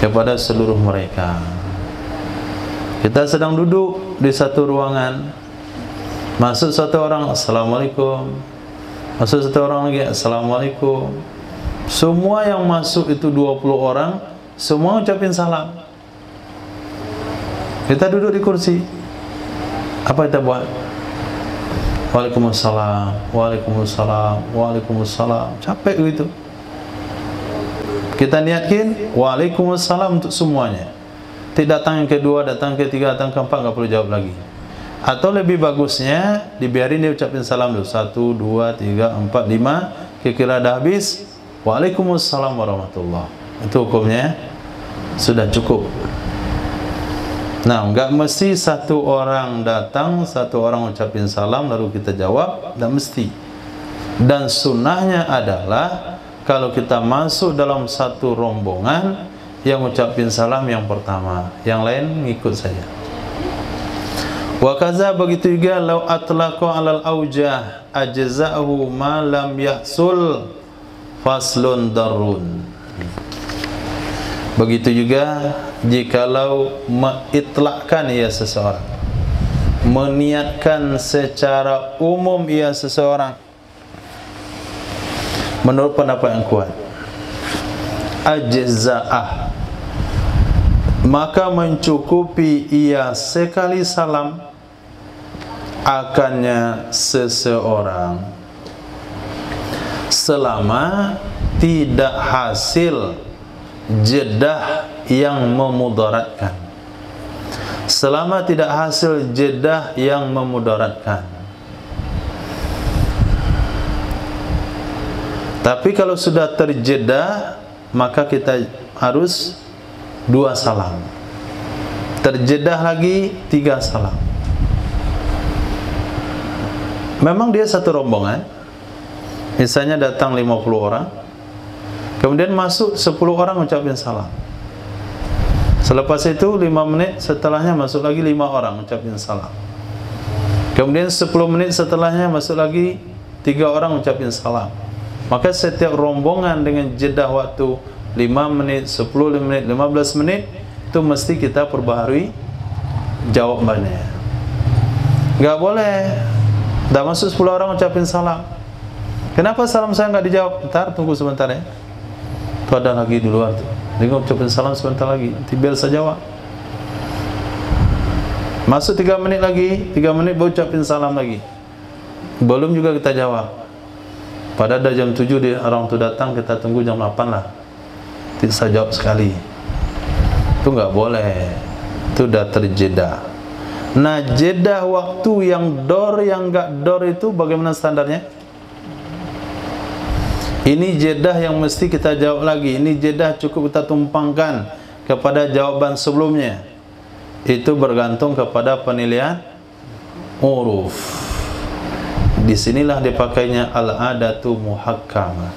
Kepada seluruh mereka. Kita sedang duduk di satu ruangan, masuk satu orang, assalamualaikum. Masuk satu orang lagi, assalamualaikum. Semua yang masuk itu 20 orang, semua ucapin salam. Kita duduk di kursi, apa kita buat? Waalaikumsalam, waalaikumsalam, waalaikumsalam. Capek gitu. Kita niatkan waalaikumsalam untuk semuanya. Tidak datang yang kedua, datang ketiga, datang keempat, nggak perlu jawab lagi. Atau lebih bagusnya dibiarin dia ucapin salam dulu. 1, 2, 3, 4, 5. Kira-kira dah habis, waalaikumsalam warahmatullah. Itu hukumnya sudah cukup. Nah, nggak mesti satu orang datang, satu orang ucapin salam lalu kita jawab, nggak mesti. Dan sunnahnya adalah kalau kita masuk dalam satu rombongan, yang ucapin salam yang pertama, yang lain ngikut saja. Wa kaza begitu juga, lau atlaqa 'alal aujah ajza'ahu ma lam yahsul faslun darun. Begitu juga jikalau mengitlakkan ia seseorang, meniatkan secara umum ia seseorang, menurut pendapat yang kuat, ajza'ah, maka mencukupi ia sekali salam akannya seseorang selama tidak hasil jedah yang memudaratkan. Selama tidak hasil jedah yang memudaratkan. Tapi kalau sudah terjedah, maka kita harus 2 salam. Terjedah lagi 3 salam. Memang dia satu rombongan. Misalnya datang 50 orang. Kemudian masuk 10 orang ucapin salam. Selepas itu 5 menit setelahnya masuk lagi 5 orang ucapin salam. Kemudian 10 menit setelahnya masuk lagi 3 orang ucapin salam. Maka setiap rombongan dengan jeda waktu 5 menit, 10 menit, 15 menit, itu mesti kita perbaharui jawabannya. Enggak boleh dah masuk 10 orang ucapin salam. Kenapa salam saya enggak dijawab? Ntar tunggu sebentar ya. Itu ada lagi di luar tuh. Dengar ucapin salam sebentar lagi, biar saya jawab. Masuk 3 menit lagi, 3 menit baru ucapin salam lagi. Belum juga kita jawab. Pada dah jam 7 dia orang tu datang, kita tunggu jam 8 lah. Tidak saya jawab sekali. Itu enggak boleh. Itu dah terjeda. Nah, jeda waktu yang dor, yang enggak dor itu bagaimana standarnya? Ini jedah yang mesti kita jawab lagi. Ini jedah cukup kita tumpangkan kepada jawaban sebelumnya. Itu bergantung kepada penilaian uruf. Disinilah dipakainya al-adatu muhakkamah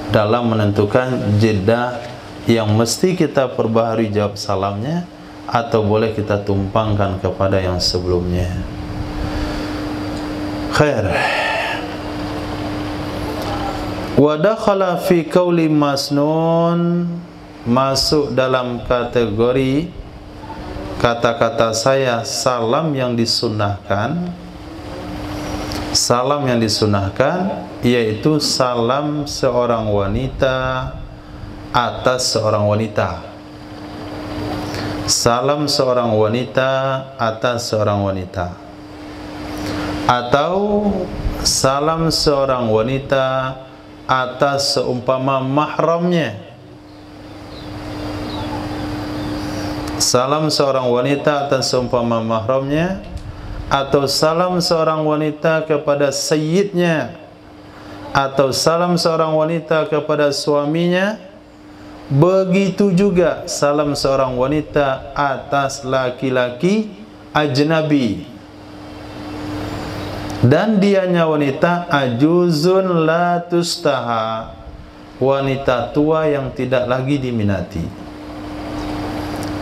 dalam menentukan jedah yang mesti kita perbaharui jawab salamnya atau boleh kita tumpangkan kepada yang sebelumnya. Khair. Wa dakhala fi qauli masnun, masuk dalam kategori kata-kata saya salam yang disunnahkan, salam yang disunnahkan yaitu salam seorang wanita atas seorang wanita, salam seorang wanita atas seorang wanita, atau salam seorang wanita atas seumpama mahramnya. Salam seorang wanita atas seumpama mahramnya, atau salam seorang wanita kepada sayyidnya, atau salam seorang wanita kepada suaminya. Begitu juga salam seorang wanita atas laki-laki ajnabi, dan dianya wanita ajuzun la tustaha, wanita tua yang tidak lagi diminati.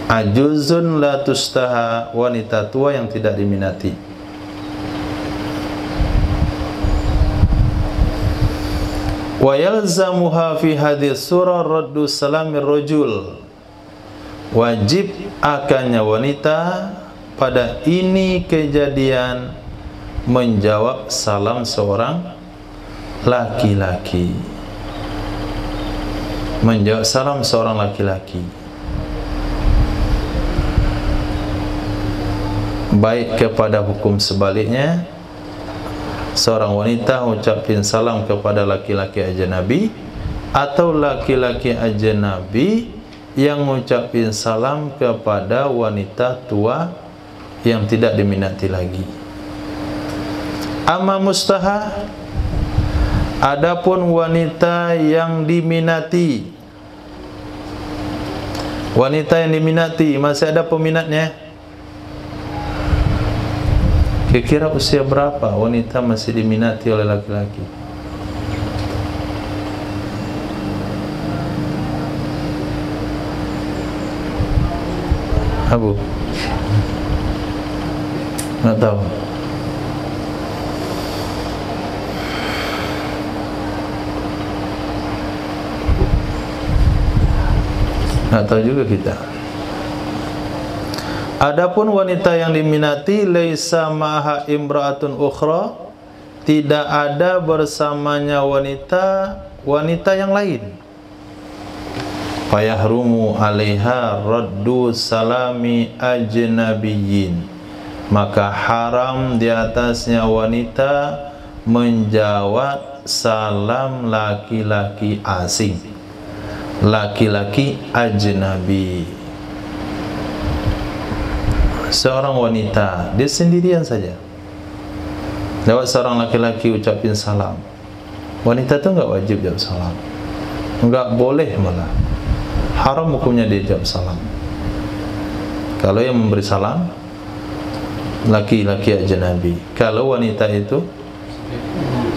Ajuzun la tustaha, wanita tua yang tidak diminati. Wa yalzamuha fi hadhihi surah raddu salamir rajul, wajib akannya wanita pada ini kejadian menjawab salam seorang laki-laki, menjawab salam seorang laki-laki, baik kepada hukum sebaliknya, seorang wanita ucapin salam kepada laki-laki ajnabi, atau laki-laki ajnabi yang ucapin salam kepada wanita tua yang tidak diminati lagi. Amma mustaha, adapun wanita yang diminati, wanita yang diminati masih ada peminatnya. Kira-kira usia berapa wanita masih diminati oleh laki-laki? Abu? Nggak tahu. Nggak tahu juga kita. Adapun wanita yang diminati, laisa ma'ha imra'atun ukhra, tidak ada bersamanya wanita yang lain. Fayahrumu 'alaiha raddu salami ajnabiyyin, maka haram di atasnya wanita menjawab salam laki-laki asing, laki-laki ajnabi. Seorang wanita, dia sendirian saja, lewat seorang laki-laki ucapin salam, wanita itu enggak wajib jawab salam, enggak boleh, malah haram hukumnya dia jawab salam. Kalau yang memberi salam laki-laki ajnabi, kalau wanita itu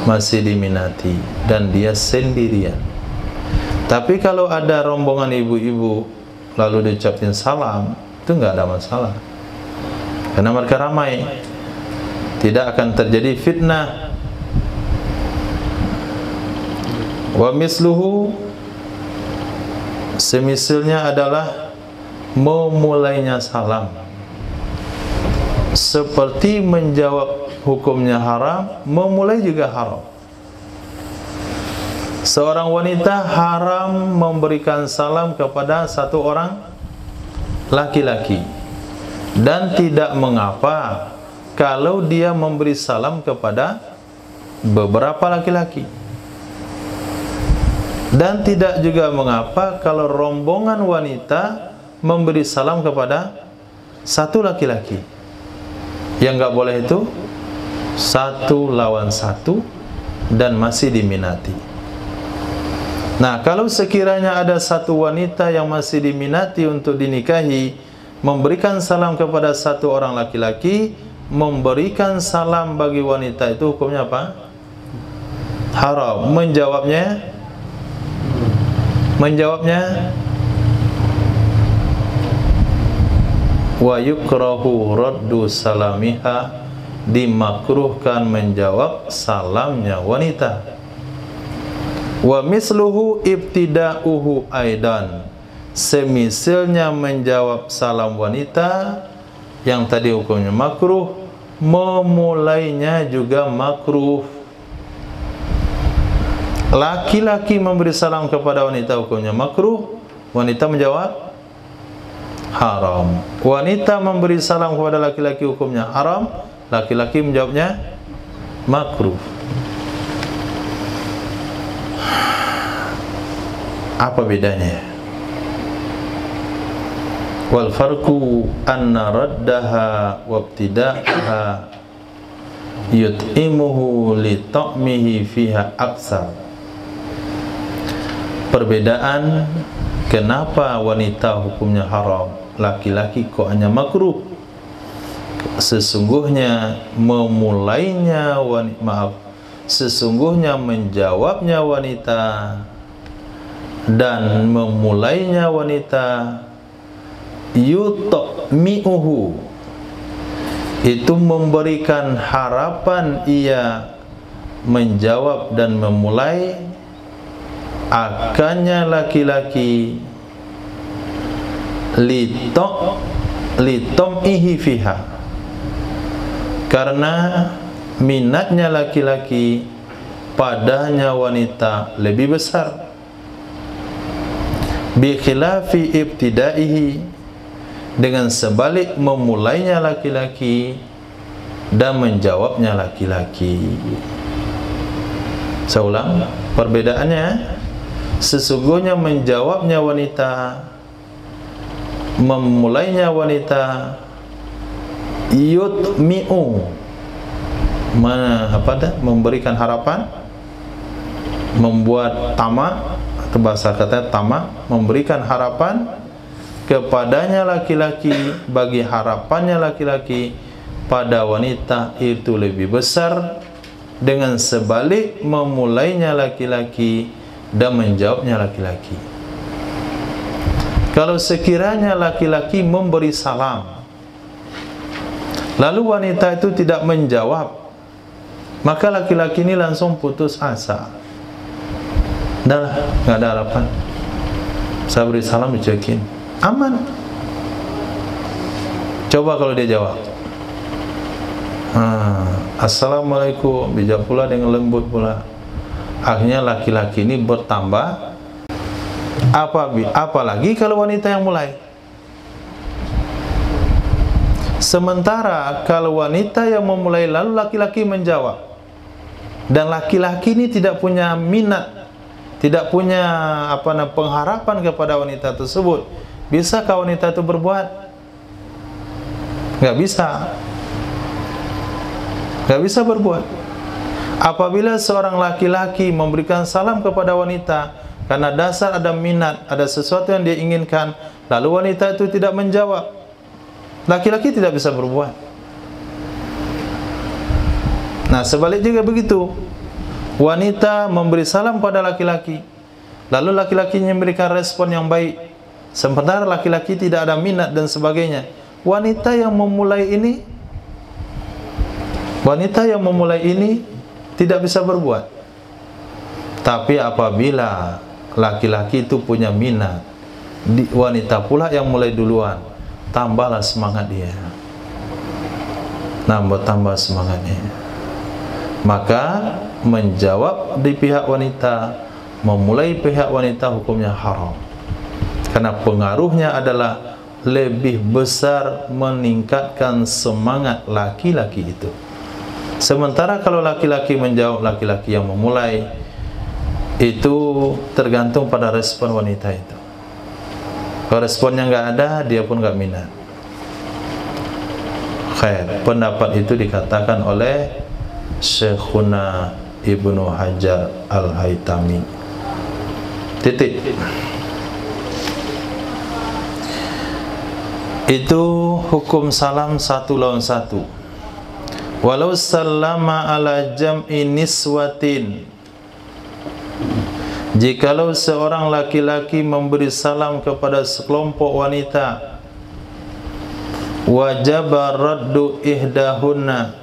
masih diminati dan dia sendirian. Tapi kalau ada rombongan ibu-ibu lalu diucapin salam, itu enggak ada masalah, karena mereka ramai, tidak akan terjadi fitnah. Wa misluhu, semisalnya adalah memulainya salam, seperti menjawab hukumnya haram, memulai juga haram. Seorang wanita haram memberikan salam kepada satu orang laki-laki, dan tidak mengapa kalau dia memberi salam kepada beberapa laki-laki, dan tidak juga mengapa kalau rombongan wanita memberi salam kepada satu laki-laki. Yang enggak boleh itu satu lawan satu dan masih diminati. Nah, kalau sekiranya ada satu wanita yang masih diminati untuk dinikahi, memberikan salam kepada satu orang laki-laki, memberikan salam bagi wanita itu hukumnya apa? Haram. Menjawabnya wa yukrahu raddu salamiha, dimakruhkan menjawab salamnya wanita. Wa misluhu ibtida'uhu aidan, semisalnya menjawab salam wanita yang tadi hukumnya makruh, memulainya juga makruh. Laki-laki memberi salam kepada wanita hukumnya makruh, wanita menjawab haram. Wanita memberi salam kepada laki-laki hukumnya haram, laki-laki menjawabnya makruh. Apa bedanya? Wal farqu anna raddaha wa ibtida'aha yut'imuhu li ta'mihi fiha aksar. Perbedaan kenapa wanita hukumnya haram, laki-laki kok hanya makruh. Sesungguhnya memulainya sesungguhnya menjawabnya wanita dan memulainya wanita yutmi'uhu, itu memberikan harapan ia menjawab dan memulai akannya laki-laki litom'ihi fiha, karena minatnya laki-laki padanya wanita lebih besar, bi khilafi ibtidaihi, dengan sebalik memulainya laki-laki dan menjawabnya laki-laki. Saya ulang, perbedaannya sesungguhnya menjawabnya wanita, memulainya wanita, yutmi'u, memberikan harapan, membuat tamak, atau bahasa kata tamak, memberikan harapan kepadanya laki-laki, bagi harapannya laki-laki pada wanita itu lebih besar, dengan sebalik memulainya laki-laki dan menjawabnya laki-laki. Kalau sekiranya laki-laki memberi salam lalu wanita itu tidak menjawab, maka laki-laki ini langsung putus asa. Dah lah, nggak ada harapan. Saya beri salam dicuekin, aman. Coba kalau dia jawab, Assalamualaikum, bijak pula dengan lembut pula. Akhirnya laki-laki ini bertambah. Apalagi kalau wanita yang mulai. Sementara kalau wanita yang memulai lalu laki-laki menjawab, dan laki-laki ini tidak punya minat, tidak punya pengharapan kepada wanita tersebut, bisakah wanita itu berbuat? Nggak bisa. Nggak bisa berbuat. Apabila seorang laki-laki memberikan salam kepada wanita karena dasar ada minat, ada sesuatu yang dia inginkan, lalu wanita itu tidak menjawab, laki-laki tidak bisa berbuat. Nah, sebalik juga begitu. Wanita memberi salam pada laki-laki, lalu laki-laki memberikan respon yang baik, sementara laki-laki tidak ada minat dan sebagainya. Wanita yang memulai ini tidak bisa berbuat. Tapi apabila laki-laki itu punya minat, wanita pula yang mulai duluan, tambahlah semangat dia. Tambah semangatnya. Maka menjawab di pihak wanita, memulai pihak wanita hukumnya haram. Karena pengaruhnya adalah lebih besar meningkatkan semangat laki-laki itu. Sementara kalau laki-laki menjawab, laki-laki yang memulai, itu tergantung pada respon wanita itu. Kalau responnya nggak ada, dia pun nggak minat. Khair, pendapat itu dikatakan oleh Syekhuna Ibnu Hajar Al-Haytami. Titik. Itu hukum salam satu lawan satu. Walau sallama ala jam'i niswatin, jikalau seorang laki-laki memberi salam kepada sekelompok wanita, wajaba raddu ihdahunna,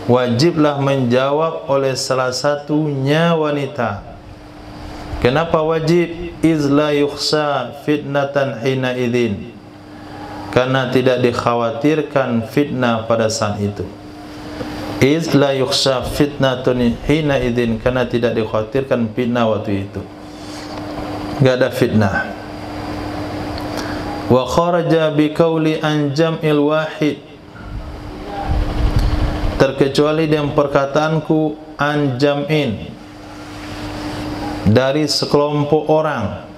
wajiblah menjawab oleh salah satunya wanita. Kenapa wajib? Iz la yukhsha fitnatan hina idzin, karena tidak dikhawatirkan fitnah pada saat itu. Iz la yukhsha fitnatun hina idzin, karena tidak dikhawatirkan fitnah waktu itu. Enggak ada fitnah. Wa kharaja biqauli an jam'il wahid, terkecuali dengan perkataanku an jam'in, dari sekelompok orang.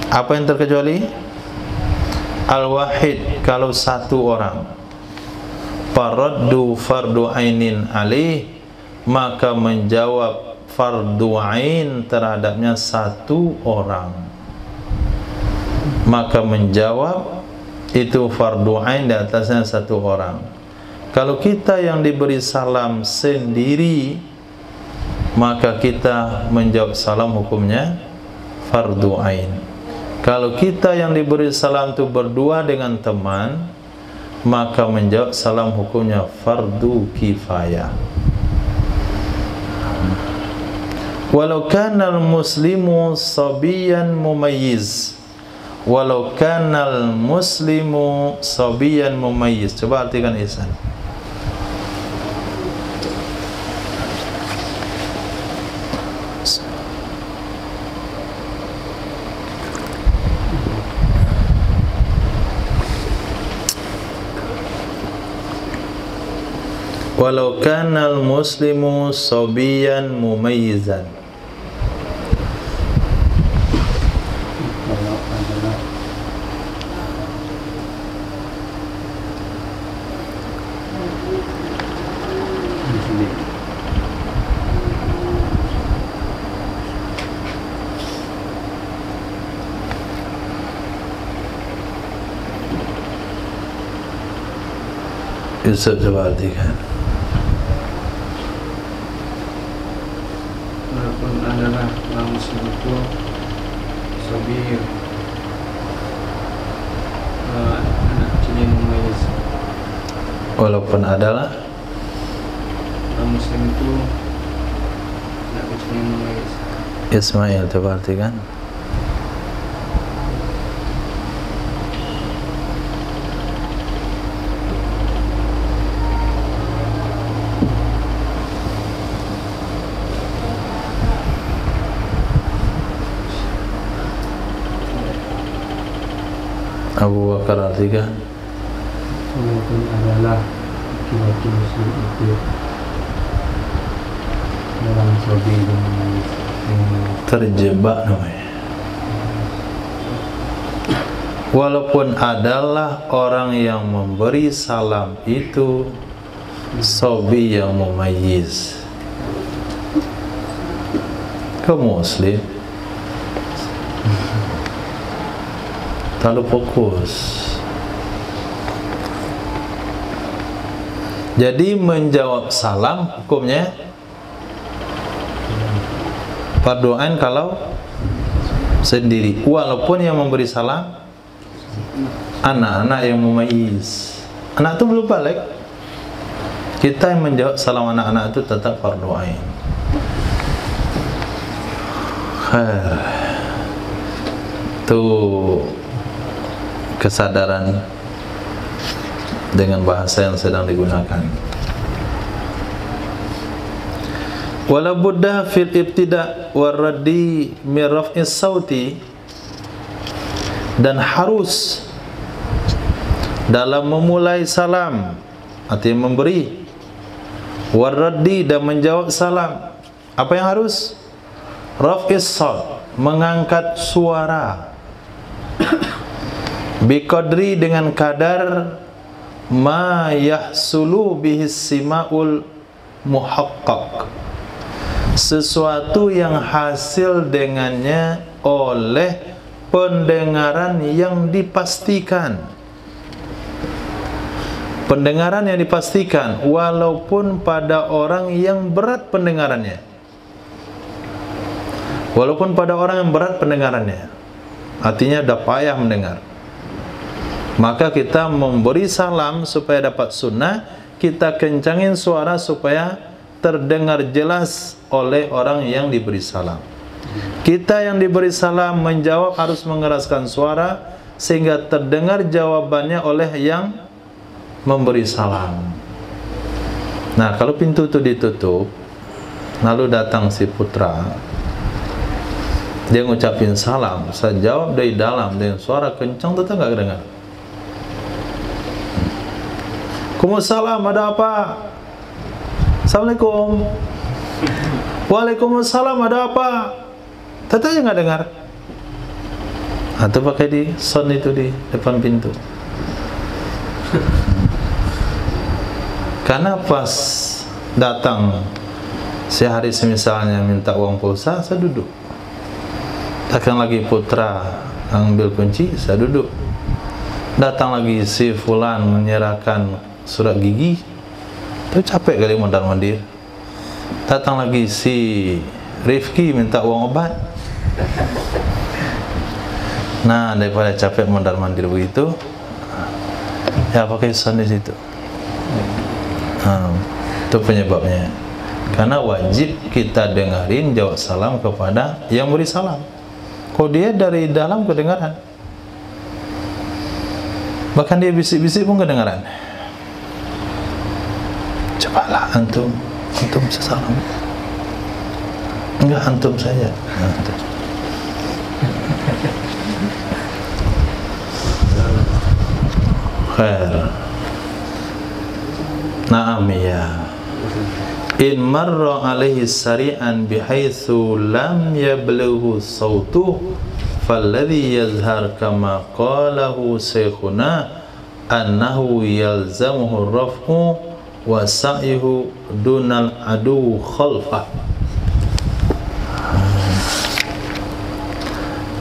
Apa yang terkecuali? Al-wahid, kalau satu orang. Faraddu fardu ainin alaih, maka menjawab fardu ain terhadapnya satu orang. Maka menjawab itu fardu ain di atasnya satu orang. Kalau kita yang diberi salam sendiri, maka kita menjawab salam hukumnya fardu ain. Kalau kita yang diberi salam itu berdua dengan teman, maka menjawab salam hukumnya fardu kifayah. Walau kanal muslimu sabiyan mumayyiz, walau kanal muslimu sabiyan mumayyiz. Coba artikan Ihsan. Walau kanal muslimu sabiyan mumayyizan. Yusuf, coba artikan. Walaupun adalah orang muslim itu sabir, anak kecil yang mumayyiz. Walaupun adalah orang muslim itu anak kecil yang mumayyiz. Ismail, coba artikan. Abu Bakar artikan. Walaupun adalah laki-laki muslim itu orang sabir dan mumayyiz. Terjebak namanya. Walaupun adalah orang yang memberi salam itu sabi yang mumayyiz. Kau muslim, terlalu fokus. Jadi menjawab salam hukumnya fardu ain kalau sendiri, walaupun yang memberi salam anak-anak yang mumayyiz. Anak itu belum balik, kita yang menjawab salam anak-anak itu tetap fardu ain. Khair. Itu kesadaran dengan bahasa yang sedang digunakan. Wala budda fil ibtida' war raddi min raf'is sauti, dan harus dalam memulai salam, artinya memberi, war raddi, dan menjawab salam. Apa yang harus? Raf'is saut, mengangkat suara, biqadri, dengan kadar ma yahsulu bihis sima'ul muhaqqaq, sesuatu yang hasil dengannya oleh pendengaran yang dipastikan. Pendengaran yang dipastikan, walaupun pada orang yang berat pendengarannya. Walaupun pada orang yang berat pendengarannya, artinya dah payah mendengar, maka kita memberi salam supaya dapat sunnah, kita kencangin suara supaya terdengar jelas oleh orang yang diberi salam. Kita yang diberi salam menjawab harus mengeraskan suara sehingga terdengar jawabannya oleh yang memberi salam. Nah, kalau pintu itu ditutup, lalu datang si putra, dia ngucapin salam, saya jawab dari dalam dengan suara kencang, tetap nggak dengar. Waalaikumsalam, ada apa? Assalamualaikum. Waalaikumsalam, ada apa? Tetap aja nggak dengar. Atau pakai di sound itu di depan pintu. Karena pas datang sehari misalnya minta uang pulsa, saya duduk. Datang lagi putra ambil kunci, saya duduk. Datang lagi si fulan menyerahkan surat gigi, itu capek kali mondar-mandir. Datang lagi si Rifki minta uang obat. Nah, daripada capek mondar-mandir begitu, ya pakai sound di situ. Itu penyebabnya. Karena wajib kita dengerin jawab salam kepada yang beri salam. Kalau dia dari dalam kedengaran, bahkan dia bisik-bisik pun kedengaran. Cobalah antum bisa salam. Enggak, antum saja. Antum. Khair. Naam ya. In marra alaihi sari'an bihaitsu lam yablughu sautuhu falladhi yazhar kama qalahu syekhuna annahu yalzamuhu raf'u wa sa'yuhu dunal adu khalfah.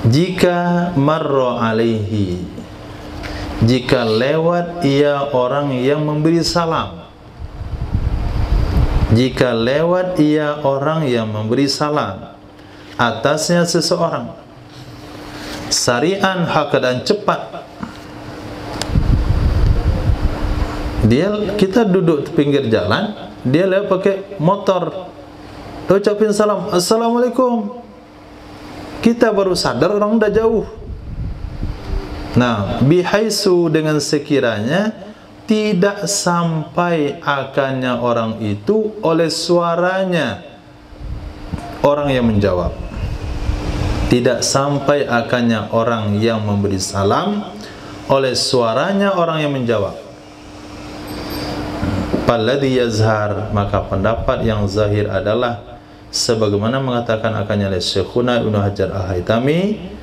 Jika marra alaihi, jika lewat ia orang yang memberi salam, jika lewat ia orang yang memberi salam atasnya seseorang, sari'an, hak dan cepat, kita duduk di pinggir jalan, dia lewat pakai motor, ucapin salam, assalamualaikum, kita baru sadar orang udah jauh. Nah, bihaisu, dengan sekiranya tidak sampai akannya orang itu oleh suaranya orang yang menjawab, tidak sampai akannya orang yang memberi salam oleh suaranya orang yang menjawab. Palladhi yazhar, maka pendapat yang zahir adalah sebagaimana mengatakan akannya oleh Syekhuna Ibnu Hajar Al-Haytami,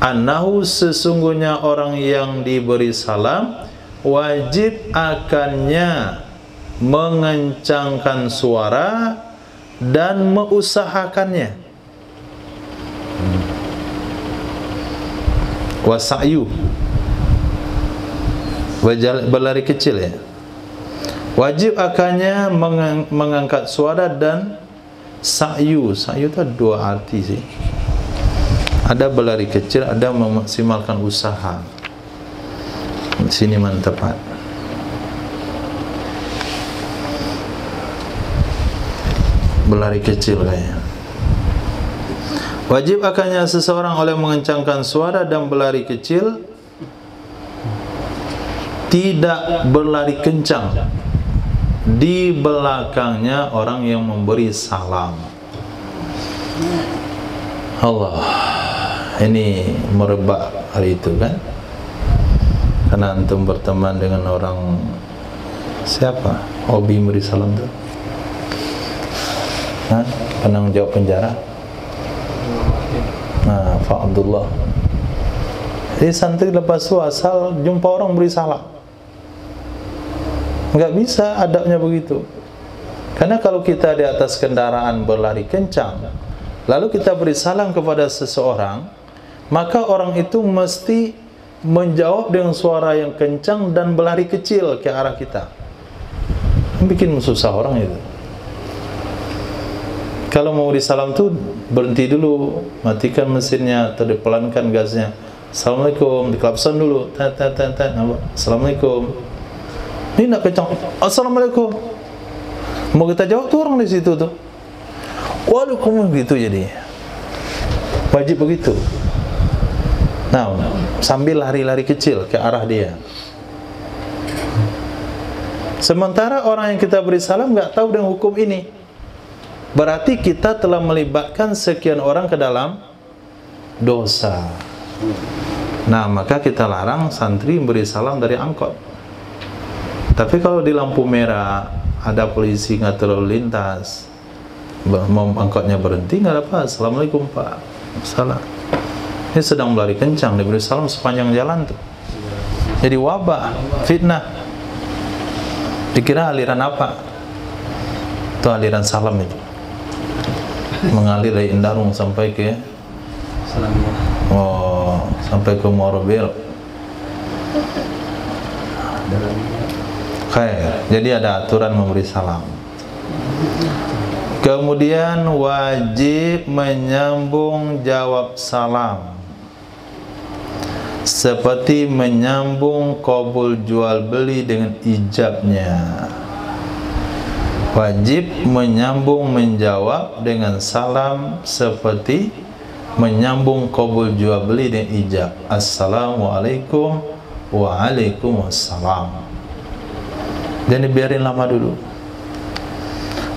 annahu, sesungguhnya orang yang diberi salam wajib akannya mengencangkan suara dan mengusahakannya. Wasa'yu, berlari kecil ya. Wajib akannya mengangkat suara dan sa'yu. Sa'yu itu ada dua arti sih. Ada berlari kecil, ada memaksimalkan usaha. Sini mana tepat. Berlari kecil kayaknya. Wajib akannya seseorang oleh mengencangkan suara dan berlari kecil, tidak berlari kencang di belakangnya orang yang memberi salam. Allah, ini merebak hari itu kan, karena antum berteman dengan orang siapa? Hobi memberi salam tu? Penanggung jawab penjara? Nah, Pak Abdullah. Jadi santri lepas tu asal jumpa orang beri salam, enggak bisa adabnya begitu. Karena kalau kita di atas kendaraan berlari kencang, lalu kita beri salam kepada seseorang, maka orang itu mesti menjawab dengan suara yang kencang dan berlari kecil ke arah kita. Bikin susah orang itu. Kalau mau disalam tuh berhenti dulu, matikan mesinnya atau dipelankan gasnya. Assalamualaikum, diklakson dulu. Assalamualaikum. Ini nak kencang. Assalamualaikum. Mau kita jawab tuh orang di situ tuh. Waalaikumsalam, gitu jadi. Wajib begitu. Nah, sambil lari-lari kecil ke arah dia. Sementara orang yang kita beri salam nggak tahu dengan hukum ini. Berarti kita telah melibatkan sekian orang ke dalam dosa. Nah, maka kita larang santri beri salam dari angkot. Tapi kalau di lampu merah ada polisi ngatur lalu lintas, angkotnya berhenti, nggak apa. Assalamualaikum Pak. Salam. Ini sedang berlari kencang, diberi salam sepanjang jalan tuh. Jadi wabah, fitnah. Dikira aliran apa? Itu aliran salam itu. Mengalir dari Indarung sampai ke sampai ke Morobil. Jadi ada aturan memberi salam. Kemudian wajib menyambung jawab salam, seperti menyambung qabul jual beli dengan ijabnya. Wajib menyambung menjawab dengan salam seperti menyambung qabul jual beli dengan ijab. Assalamualaikum, waalaikumsalam. Jadi biarin lama dulu.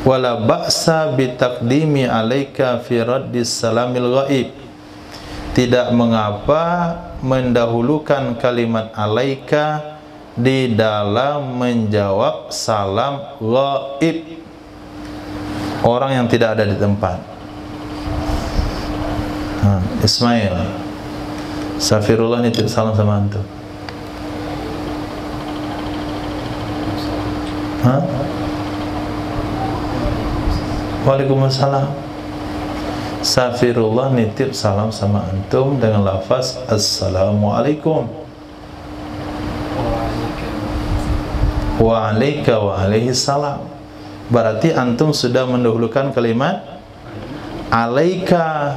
Wala ba'sa bitaqdimi alaika fi raddis salamil ghaib. Tidak mengapa mendahulukan kalimat alaika di dalam menjawab salam ghaib, orang yang tidak ada di tempat. Ismail, Safirullah nitip salam sama antum. Waalaikumsalam. Safirullah nitip salam sama antum dengan lafaz Assalamualaikum. Wa alaika wa alaihi salam. Berarti antum sudah mendahulukan kalimat alaika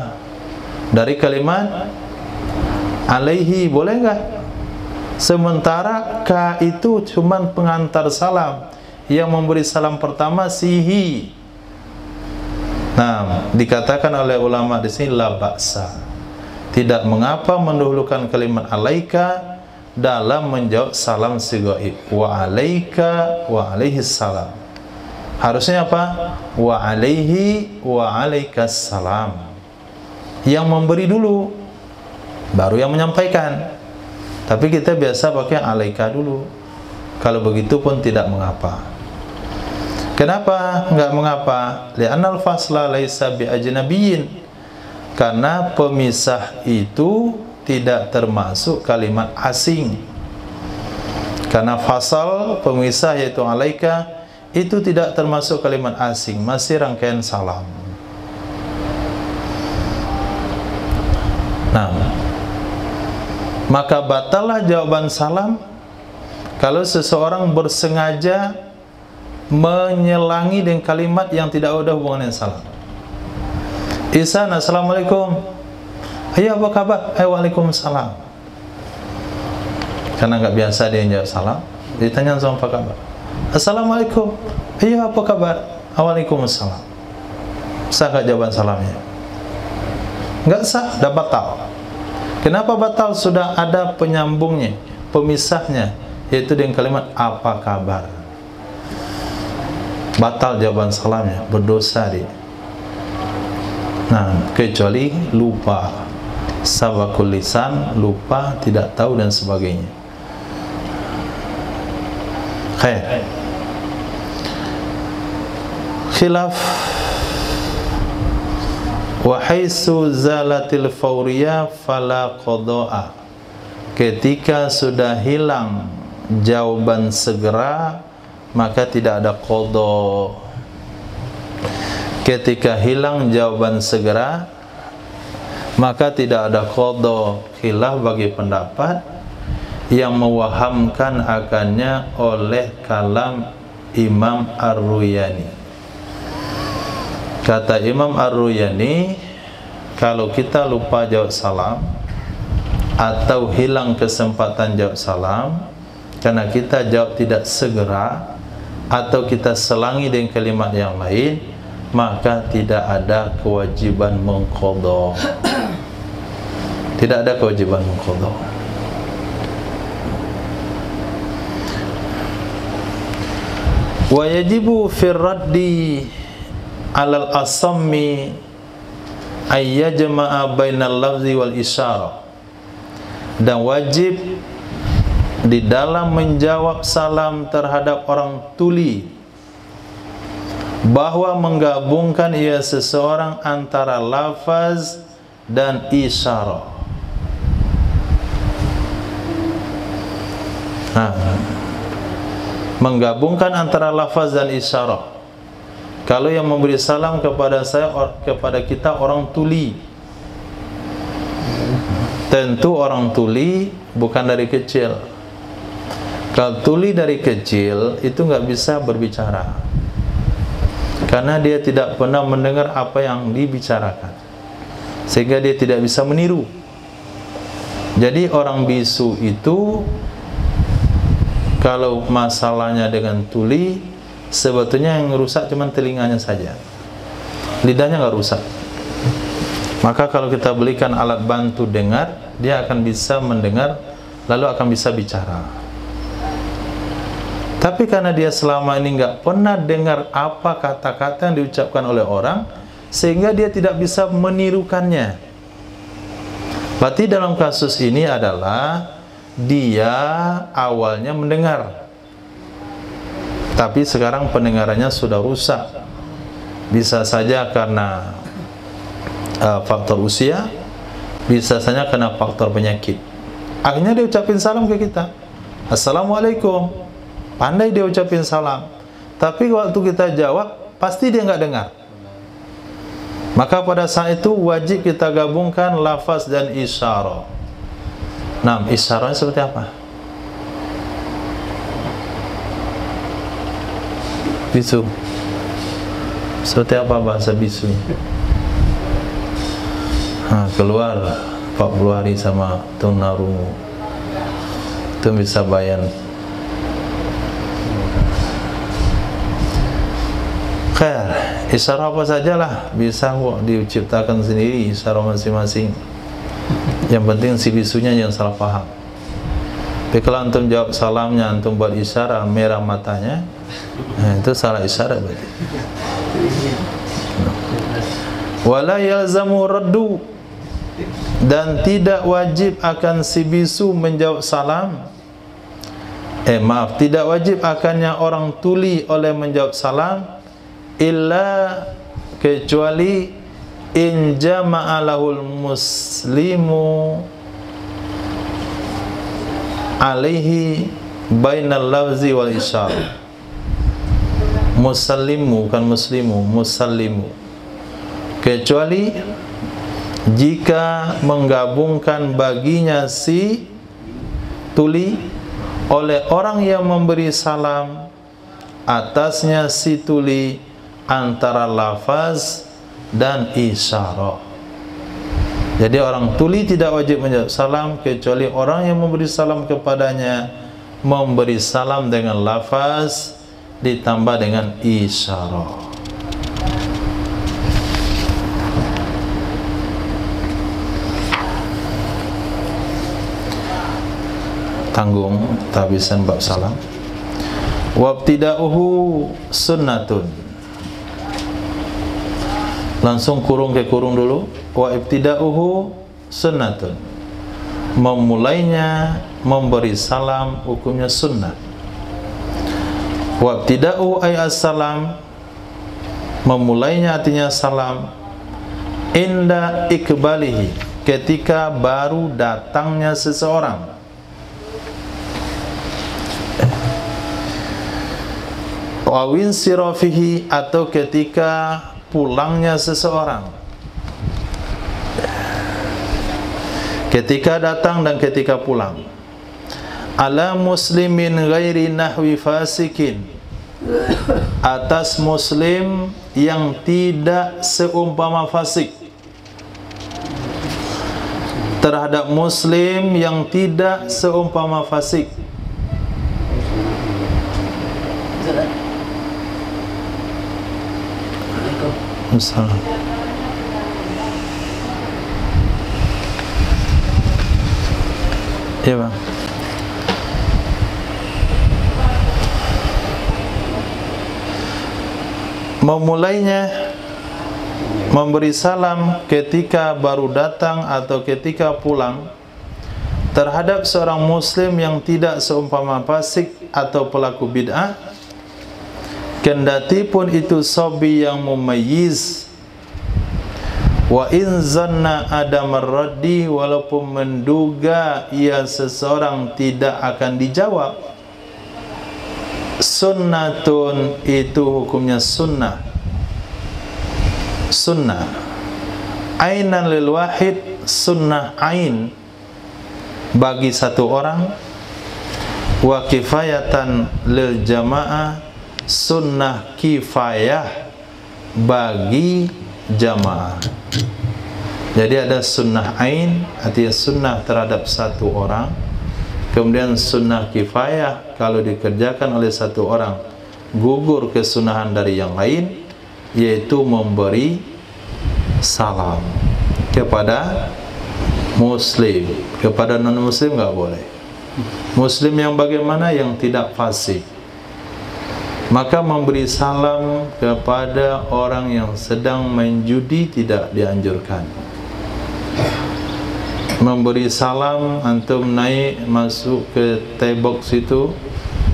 dari kalimat alaihi, boleh enggak? Sementara ka itu cuman pengantar salam, yang memberi salam pertama sihi. Nah, dikatakan oleh ulama di sini la ba'sa. Tidak mengapa mendahulukan kalimat alaika dalam menjawab salam si ghaib. Wa alaika wa alaihi salam. Harusnya apa? Wa alaihi wa alaikas salam. Yang memberi dulu, baru yang menyampaikan. Tapi kita biasa pakai alaika dulu. Kalau begitu pun tidak mengapa. Kenapa enggak mengapa? Li'annal fasla laisa bi ajnabiyyin. Karena pemisah itu tidak termasuk kalimat asing. Karena fasal pemisah yaitu alaika itu tidak termasuk kalimat asing, masih rangkaian salam. Nah, maka batallah jawaban salam kalau seseorang bersengaja menyelangi dengan kalimat yang tidak ada hubungan dengan salam. Ihsan, assalamualaikum. Ayo, apa kabar? Waalaikumsalam. Karena nggak biasa dia jawab salam, ditanya sama apa kabar. Assalamualaikum. Ayo, apa kabar? Waalaikumsalam. Sah nggak jawaban salamnya? Nggak sah, dah batal. Kenapa batal? Sudah ada penyambungnya, pemisahnya, yaitu dengan kalimat apa kabar. Batal jawaban salamnya, berdosa dia. Nah, kecuali lupa, sabakul lisan, lupa, tidak tahu dan sebagainya. Khair. Khilaf wa haitsu zalatil fawriyah fala qada'a. Ketika sudah hilang jawaban segera, maka tidak ada qada. Ketika hilang jawaban segera, maka tidak ada qada. Khilaf bagi pendapat yang mewahamkan akannya oleh kalam Imam Ar-Ruyani. Kata Imam Ar-Ruyani, kalau kita lupa jawab salam atau hilang kesempatan jawab salam karena kita jawab tidak segera atau kita selangi dengan kalimat yang lain, maka tidak ada kewajiban mengqadha. Tidak ada kewajiban qada. Wa yajibu fi raddi 'alal asammi ay yajma'a bainal lafzi wal isyarah. Dan wajib di dalam menjawab salam terhadap orang tuli bahwa menggabungkan ia seseorang antara lafaz dan isyarah. Menggabungkan antara lafaz dan isyarah. Kalau yang memberi salam kepada saya, kepada kita orang tuli, tentu orang tuli bukan dari kecil. Kalau tuli dari kecil itu nggak bisa berbicara, karena dia tidak pernah mendengar apa yang dibicarakan, sehingga dia tidak bisa meniru. Jadi orang bisu itu kalau masalahnya dengan tuli, sebetulnya yang rusak cuma telinganya saja, lidahnya nggak rusak. Maka kalau kita belikan alat bantu dengar, dia akan bisa mendengar, lalu akan bisa bicara. Tapi karena dia selama ini nggak pernah dengar apa kata-kata yang diucapkan oleh orang, sehingga dia tidak bisa menirukannya. Berarti dalam kasus ini adalah dia awalnya mendengar, tapi sekarang pendengarannya sudah rusak. Bisa saja karena faktor usia, bisa saja karena faktor penyakit. Akhirnya dia ucapin salam ke kita, Assalamualaikum. Pandai dia ucapin salam, tapi waktu kita jawab pasti dia nggak dengar. Maka pada saat itu wajib kita gabungkan lafaz dan isyarah. Nah, isyarahnya seperti apa? Bisu. Seperti apa bahasa bisu? Keluar Pak Bluari sama tunarungu, itu bisa bayan. Khair, isyarah apa sajalah bisa kok diciptakan sendiri isyarah masing-masing. Yang penting si bisunya jangan salah paham. Tapi kalau antum jawab salamnya, antum buat isyarah merah matanya, itu salah isyarat berarti. Wala yalzamu raddu, dan tidak wajib akan si bisu menjawab salam. Tidak wajib akannya orang tuli oleh menjawab salam, illa kecuali in jama'alahul muslimu alaihi bainal lafzi wal isyarah. Musallimu, bukan muslimu, musallimu. Kecuali jika menggabungkan baginya si tuli oleh orang yang memberi salam atasnya si tuli antara lafaz dan isyarah. Jadi orang tuli tidak wajib menjawab salam kecuali orang yang memberi salam kepadanya memberi salam dengan lafaz ditambah dengan isyarah. Tanggung tabisan bab salam. Wabtida'uhu sunnatun. Langsung kurung ke kurung dulu. Wa ibtida'uhu sunnatun. Memulainya memberi salam hukumnya sunnah. Wa ibtida'u ay as-salam, memulainya artinya salam. Inda ikbalihi, ketika baru datangnya seseorang. Wawin sirofihi, atau ketika pulangnya seseorang. Ketika datang dan ketika pulang. Ala muslimin ghairi nahwi fasikin, atas muslim yang tidak seumpama fasik. Terhadap muslim yang tidak seumpama fasik. Misalnya Ya bang. Memulainya memberi salam ketika baru datang atau ketika pulang terhadap seorang muslim yang tidak seumpama fasik atau pelaku bid'ah, kendati pun itu sabi yang mumayyiz, wa in zanna adam ar-raddi, walaupun menduga ia seseorang tidak akan dijawab, sunnatun, itu hukumnya sunnah. Sunnah ainan lil wahid, sunnah ain bagi satu orang, wa kifayatan lil jamaah, sunnah kifayah bagi jamaah. Jadi ada sunnah ain, artinya sunnah terhadap satu orang, kemudian sunnah kifayah kalau dikerjakan oleh satu orang gugur kesunahan dari yang lain, yaitu memberi salam kepada muslim. Kepada non muslim nggak boleh. Muslim yang bagaimana? Yang tidak fasik. Maka memberi salam kepada orang yang sedang main judi tidak dianjurkan. Memberi salam, antum naik masuk ke T-box itu,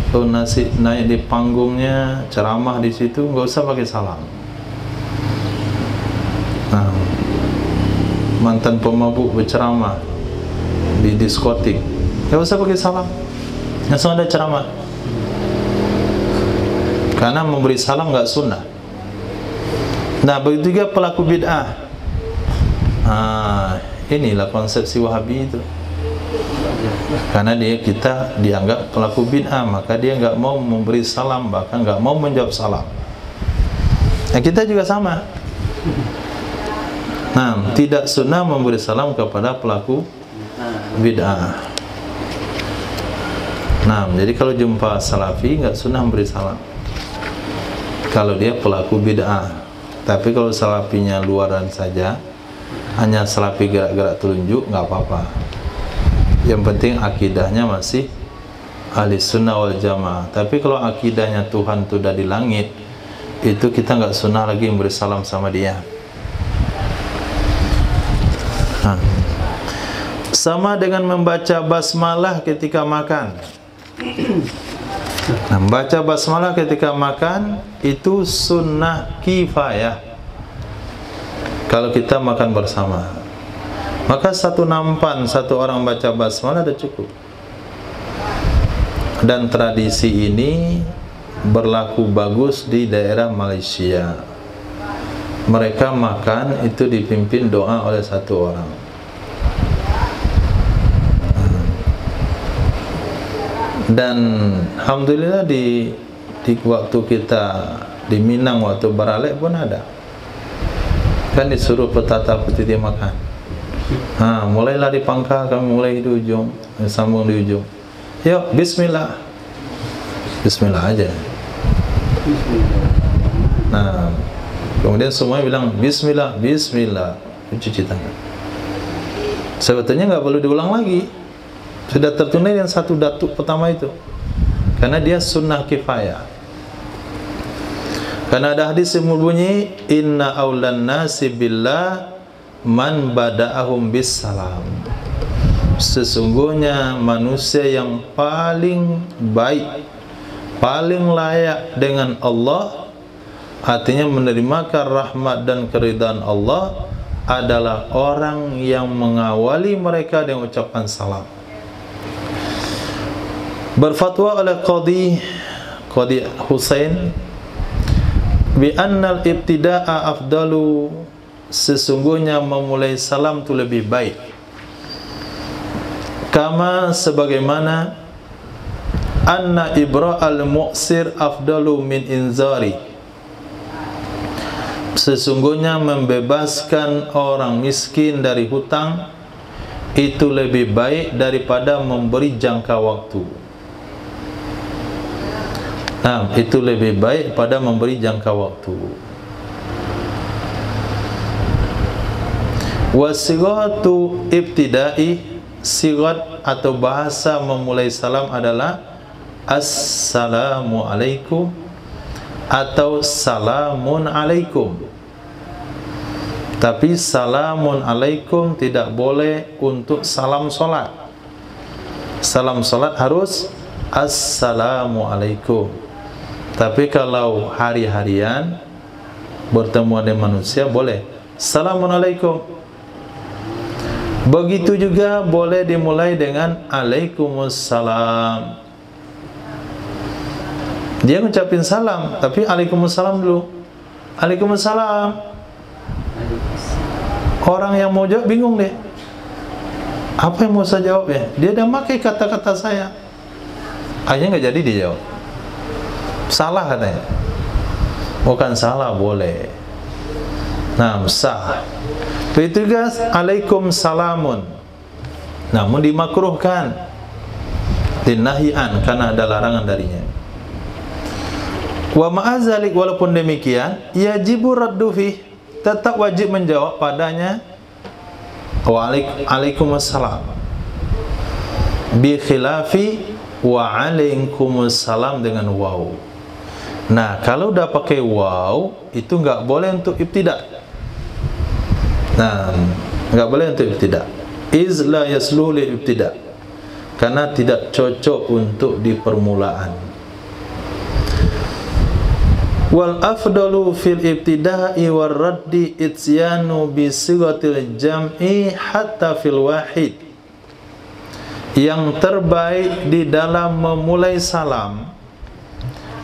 atau naik di panggungnya, ceramah di situ, nggak usah pakai salam. Nah, mantan pemabuk berceramah di diskotik, nggak usah pakai salam, langsung ada ceramah. Karena memberi salam nggak sunnah. Nah, begitu juga pelaku bid'ah. Inilah konsepsi Wahabi itu. Karena kita dianggap pelaku bid'ah, maka dia nggak mau memberi salam, bahkan nggak mau menjawab salam. Nah, kita juga sama. Nah, tidak sunnah memberi salam kepada pelaku bid'ah. Nah, jadi kalau jumpa salafi nggak sunnah memberi salam kalau dia pelaku bid'ah. Tapi kalau salafinya luaran saja, hanya salafi gerak-gerak telunjuk, nggak apa-apa. Yang penting akidahnya masih ahli sunnah wal jamaah. Tapi kalau akidahnya Tuhan itu udah di langit, itu kita nggak sunnah lagi memberi salam sama dia. Sama dengan membaca basmalah ketika makan. Nah, membaca basmalah ketika makan itu sunnah kifayah. Kalau kita makan bersama, maka satu nampan satu orang baca basmalah sudah cukup. Dan tradisi ini berlaku bagus di daerah Malaysia. Mereka makan itu dipimpin doa oleh satu orang. Dan alhamdulillah di waktu kita di Minang waktu Baralek pun ada. Kan disuruh petata petiti makan. Mulailah di pangkal, kami mulai di ujung, sambung di ujung. Yuk, bismillah. Bismillah aja. Nah, kemudian semuanya bilang bismillah, bismillah. Cuci tangan. Sebetulnya nggak perlu diulang lagi. Sudah tertunai yang satu datuk pertama itu. Karena dia sunnah kifayah. Karena ada hadis yang berbunyi inna aulan nasi billah man bada'ahum bis salam. Sesungguhnya manusia yang paling baik, paling layak dengan Allah, artinya menerimakan rahmat dan keridhaan Allah, adalah orang yang mengawali mereka dengan ucapan salam. Berfatwa oleh Qadi Husain bi annal ibtida'a afdalu, sesungguhnya memulai salam itu lebih baik. Kama sebagaimana anna ibra'al mu'sir afdalu min inzari, sesungguhnya membebaskan orang miskin dari hutang itu lebih baik daripada memberi jangka waktu. Nah, itu lebih baik pada memberi jangka waktu. Wasighatu ibtidai sigat atau bahasa memulai salam adalah Assalamualaikum atau Salamun alaikum. Tapi Salamun alaikum tidak boleh untuk salam solat. Salam solat harus Assalamualaikum. Tapi kalau hari-harian bertemu dengan manusia boleh Assalamualaikum. Begitu juga boleh dimulai dengan Alaikumussalam. Dia ngucapin salam, tapi Alaikumussalam dulu. Alaikumussalam. Orang yang mau jawab bingung deh. Apa yang mau saya jawab ya? Dia dah pakai kata-kata saya. Akhirnya nggak jadi dia jawab. Salah katanya. Bukan salah, boleh. Nah, sah. Begitu guys, Alaikumusalamun. Namun dimakruhkan, dinahyian karena ada larangan darinya. Wa ma'azalik, walaupun demikian, yajibu raddu fih, tetap wajib menjawab padanya Waalaikumsalam. Bi khilafi wa alaikumussalam dengan waw. Nah, kalau udah pakai waw itu enggak boleh untuk ibtida. Nah, enggak boleh untuk ibtida. Iz la yasluhu li ibtida. Karena tidak cocok untuk di permulaan. Wal afdalu fil ibtida'i war raddi itsyanu bi sighatil jam'i hatta fil wahid. Yang terbaik di dalam memulai salam,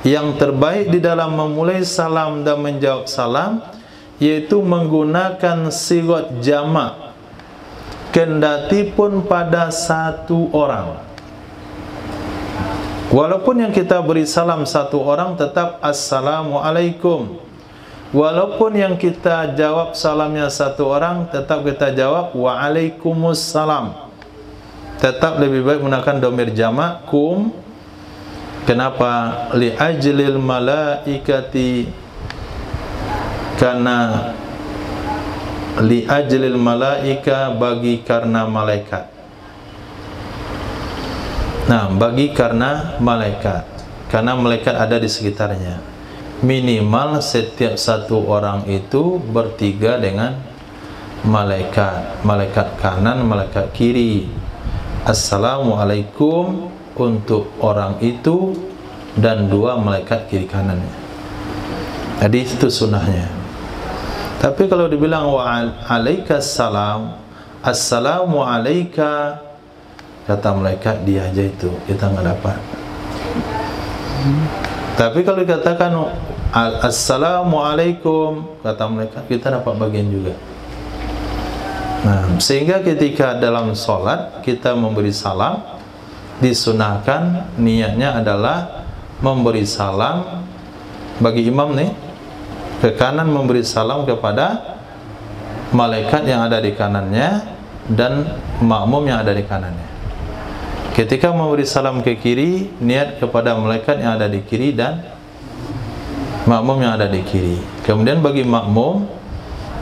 yang terbaik di dalam memulai salam dan menjawab salam, yaitu menggunakan sighat jamak, kendati pun pada satu orang. Walaupun yang kita beri salam satu orang, tetap Assalamualaikum. Walaupun yang kita jawab salamnya satu orang, tetap kita jawab Waalaikumsalam. Tetap lebih baik menggunakan dhamir jamak kum. Kenapa? Li ajlil malaikati, karena li ajlil malaika, bagi karena malaikat. Nah, bagi karena malaikat, karena malaikat ada di sekitarnya. Minimal setiap satu orang itu bertiga dengan malaikat, malaikat kanan, malaikat kiri. Assalamualaikum untuk orang itu dan dua malaikat kiri kanannya. Jadi itu sunnahnya. Tapi kalau dibilang waalaikumsalam, assalamu alaika, kata malaikat dia aja itu, kita nggak dapat. Tapi kalau dikatakan Assalamualaikum, kata malaikat, kita dapat bagian juga. Nah, sehingga ketika dalam sholat kita memberi salam, disunahkan niatnya adalah memberi salam bagi imam nih, ke kanan memberi salam kepada malaikat yang ada di kanannya dan makmum yang ada di kanannya. Ketika memberi salam ke kiri, niat kepada malaikat yang ada di kiri dan makmum yang ada di kiri. Kemudian bagi makmum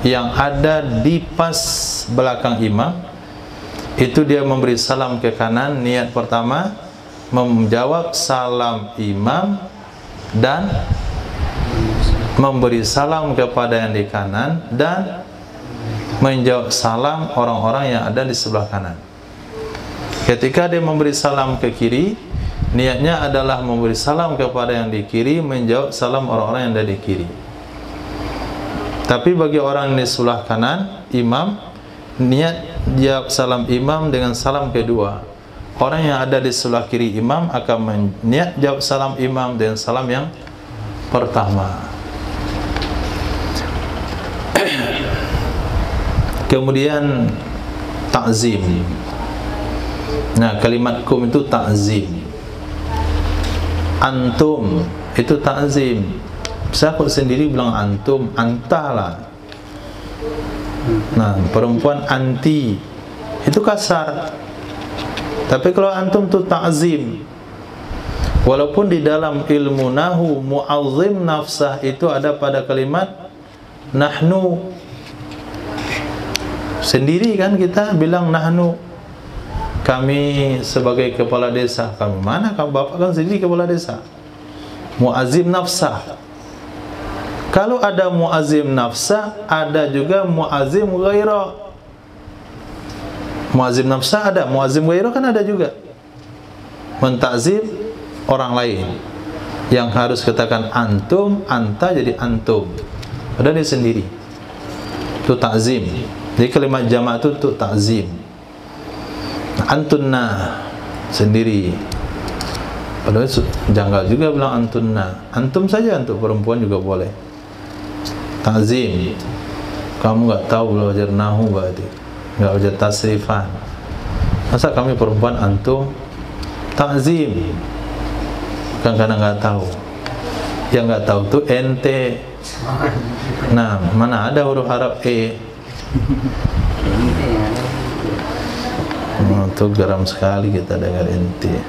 yang ada di pas belakang imam, itu dia memberi salam ke kanan. Niat pertama menjawab salam imam dan memberi salam kepada yang di kanan dan menjawab salam orang-orang yang ada di sebelah kanan. Ketika dia memberi salam ke kiri, niatnya adalah memberi salam kepada yang di kiri, menjawab salam orang-orang yang ada di kiri. Tapi bagi orang yang di sebelah kanan, imam, niat jawab salam imam dengan salam kedua. Orang yang ada di sebelah kiri imam akan niat jawab salam imam dengan salam yang pertama. Kemudian ta'zim. Nah, kalimat kum itu ta'zim. Antum itu ta'zim. Saya kok sendiri bilang antum, antalah. Nah, perempuan anti itu kasar. Tapi kalau antum itu ta'zim. Walaupun di dalam ilmu nahu mu'azzim nafsah itu ada pada kalimat nahnu. Sendiri kan kita bilang nahnu. kami sebagai kepala desa. Kami mana? Kamu bapak kan sendiri kepala desa. Muazzim nafsah. Kalau ada muazzim nafsah, ada juga muazzim ghairah. Muazzim nafsah ada, muazzim ghairah kan ada juga. Mentakzim orang lain. Yang harus katakan antum, anta jadi antum. Padahal dia sendiri. Itu takzim. Jadi kalimat jamak itu untuk takzim. Antunna sendiri. Padahal janggal juga bilang antunna. Antum saja, untuk perempuan juga boleh. Takzim. Kamu nggak tahu belajar nahu berarti, nggak belajar tasrifan. Masa kami perempuan antum? Takzim. Kadang-kadang nggak tahu. Yang nggak tahu tuh ente. Nah, mana ada huruf Arab e? Itu geram sekali kita dengar ente.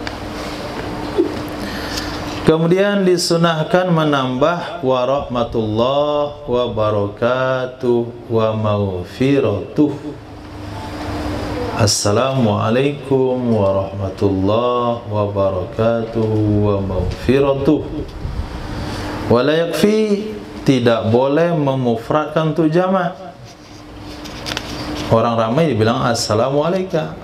Kemudian disunahkan menambah wa rahmatullah wa barakatuh wa maghfiratuh. Assalamualaikum warahmatullahi wabarakatuh wa maghfiratuh. Wala yakfi, tidak boleh memufradkan untuk jamak. Orang ramai dibilang assalamualaikum.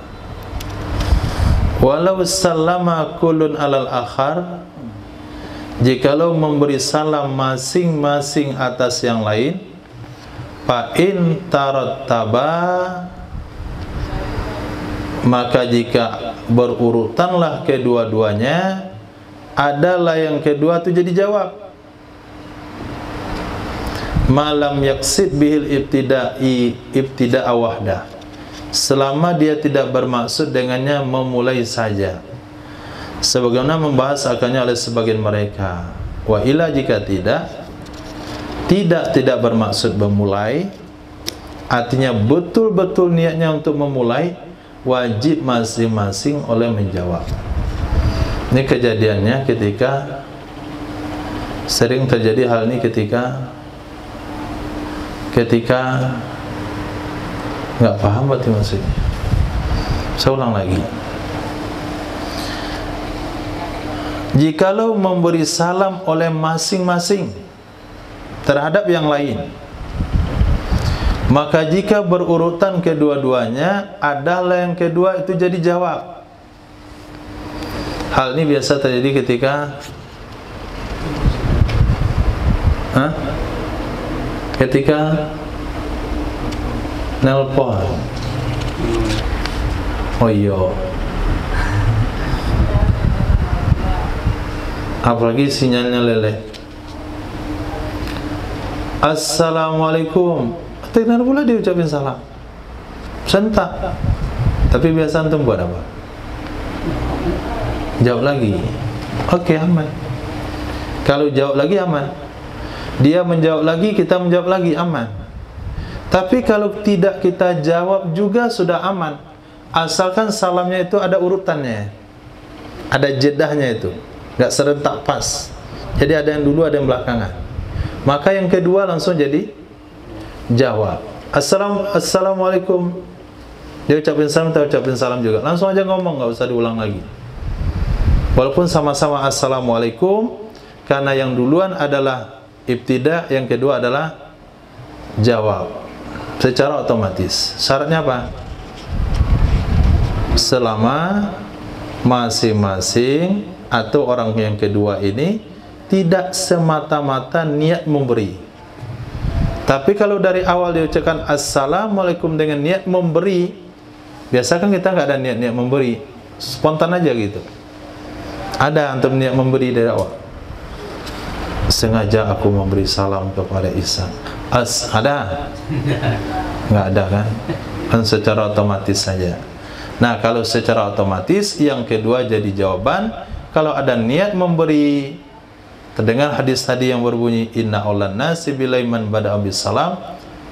Walau sallama kullun alal akhar, jikalau memberi salam masing-masing atas yang lain, fa in tarattaba, maka jika berurutanlah kedua-duanya, adalah yang kedua itu jadi jawab. Malam yaksid bihil ibtida'a wahdah, selama dia tidak bermaksud dengannya memulai saja, sebagaimana membahas akannya oleh sebagian mereka. Wa ila, jika tidak bermaksud memulai, artinya betul-betul niatnya untuk memulai, wajib masing-masing oleh menjawab. Ini kejadiannya ketika, sering terjadi hal ini ketika nggak paham berarti maksudnya. Saya ulang lagi. Jikalau memberi salam oleh masing-masing terhadap yang lain, maka jika berurutan kedua-duanya, adalah yang kedua itu jadi jawab. Hal ini biasa terjadi ketika nelpon. Oh iya. Apalagi sinyalnya leleh. Assalamualaikum. Tidak pula dia ucapin salam. Sentak. Tapi biasa antum buat apa? Jawab lagi. Oke, aman. Kalau jawab lagi aman. Dia menjawab lagi, kita menjawab lagi, aman. Tapi kalau tidak kita jawab juga sudah aman, asalkan salamnya itu ada urutannya, ada jedahnya itu, nggak serentak pas. Jadi ada yang dulu, ada yang belakangan. Maka yang kedua langsung jadi jawab. Assalamualaikum. Dia ucapin salam, kita ucapin salam juga. Langsung aja ngomong, nggak usah diulang lagi. Walaupun sama-sama assalamualaikum, karena yang duluan adalah ibtida, yang kedua adalah jawab secara otomatis. Syaratnya apa? Selama masing-masing atau orang yang kedua ini tidak semata-mata niat memberi. Tapi kalau dari awal diucapkan assalamualaikum dengan niat memberi, biasa kan kita nggak ada niat-niat memberi, spontan aja gitu. Ada antum niat memberi dari awal? Sengaja aku memberi salam kepada Ihsan. Ada? Nggak ada kan? Kan secara otomatis saja. Nah, kalau secara otomatis yang kedua jadi jawaban. Kalau ada niat memberi, terdengar hadis tadi yang berbunyi inna aulan nasi bilaiman bada abis salam.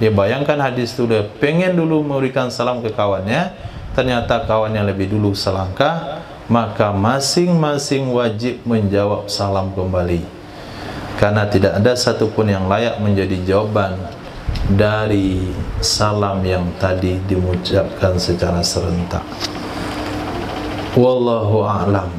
Dia bayangkan hadis itu, dia pengen dulu memberikan salam ke kawannya, ternyata kawannya lebih dulu selangkah, maka masing-masing wajib menjawab salam kembali. Karena tidak ada satupun yang layak menjadi jawaban dari salam yang tadi diucapkan secara serentak. Wallahu a'lam.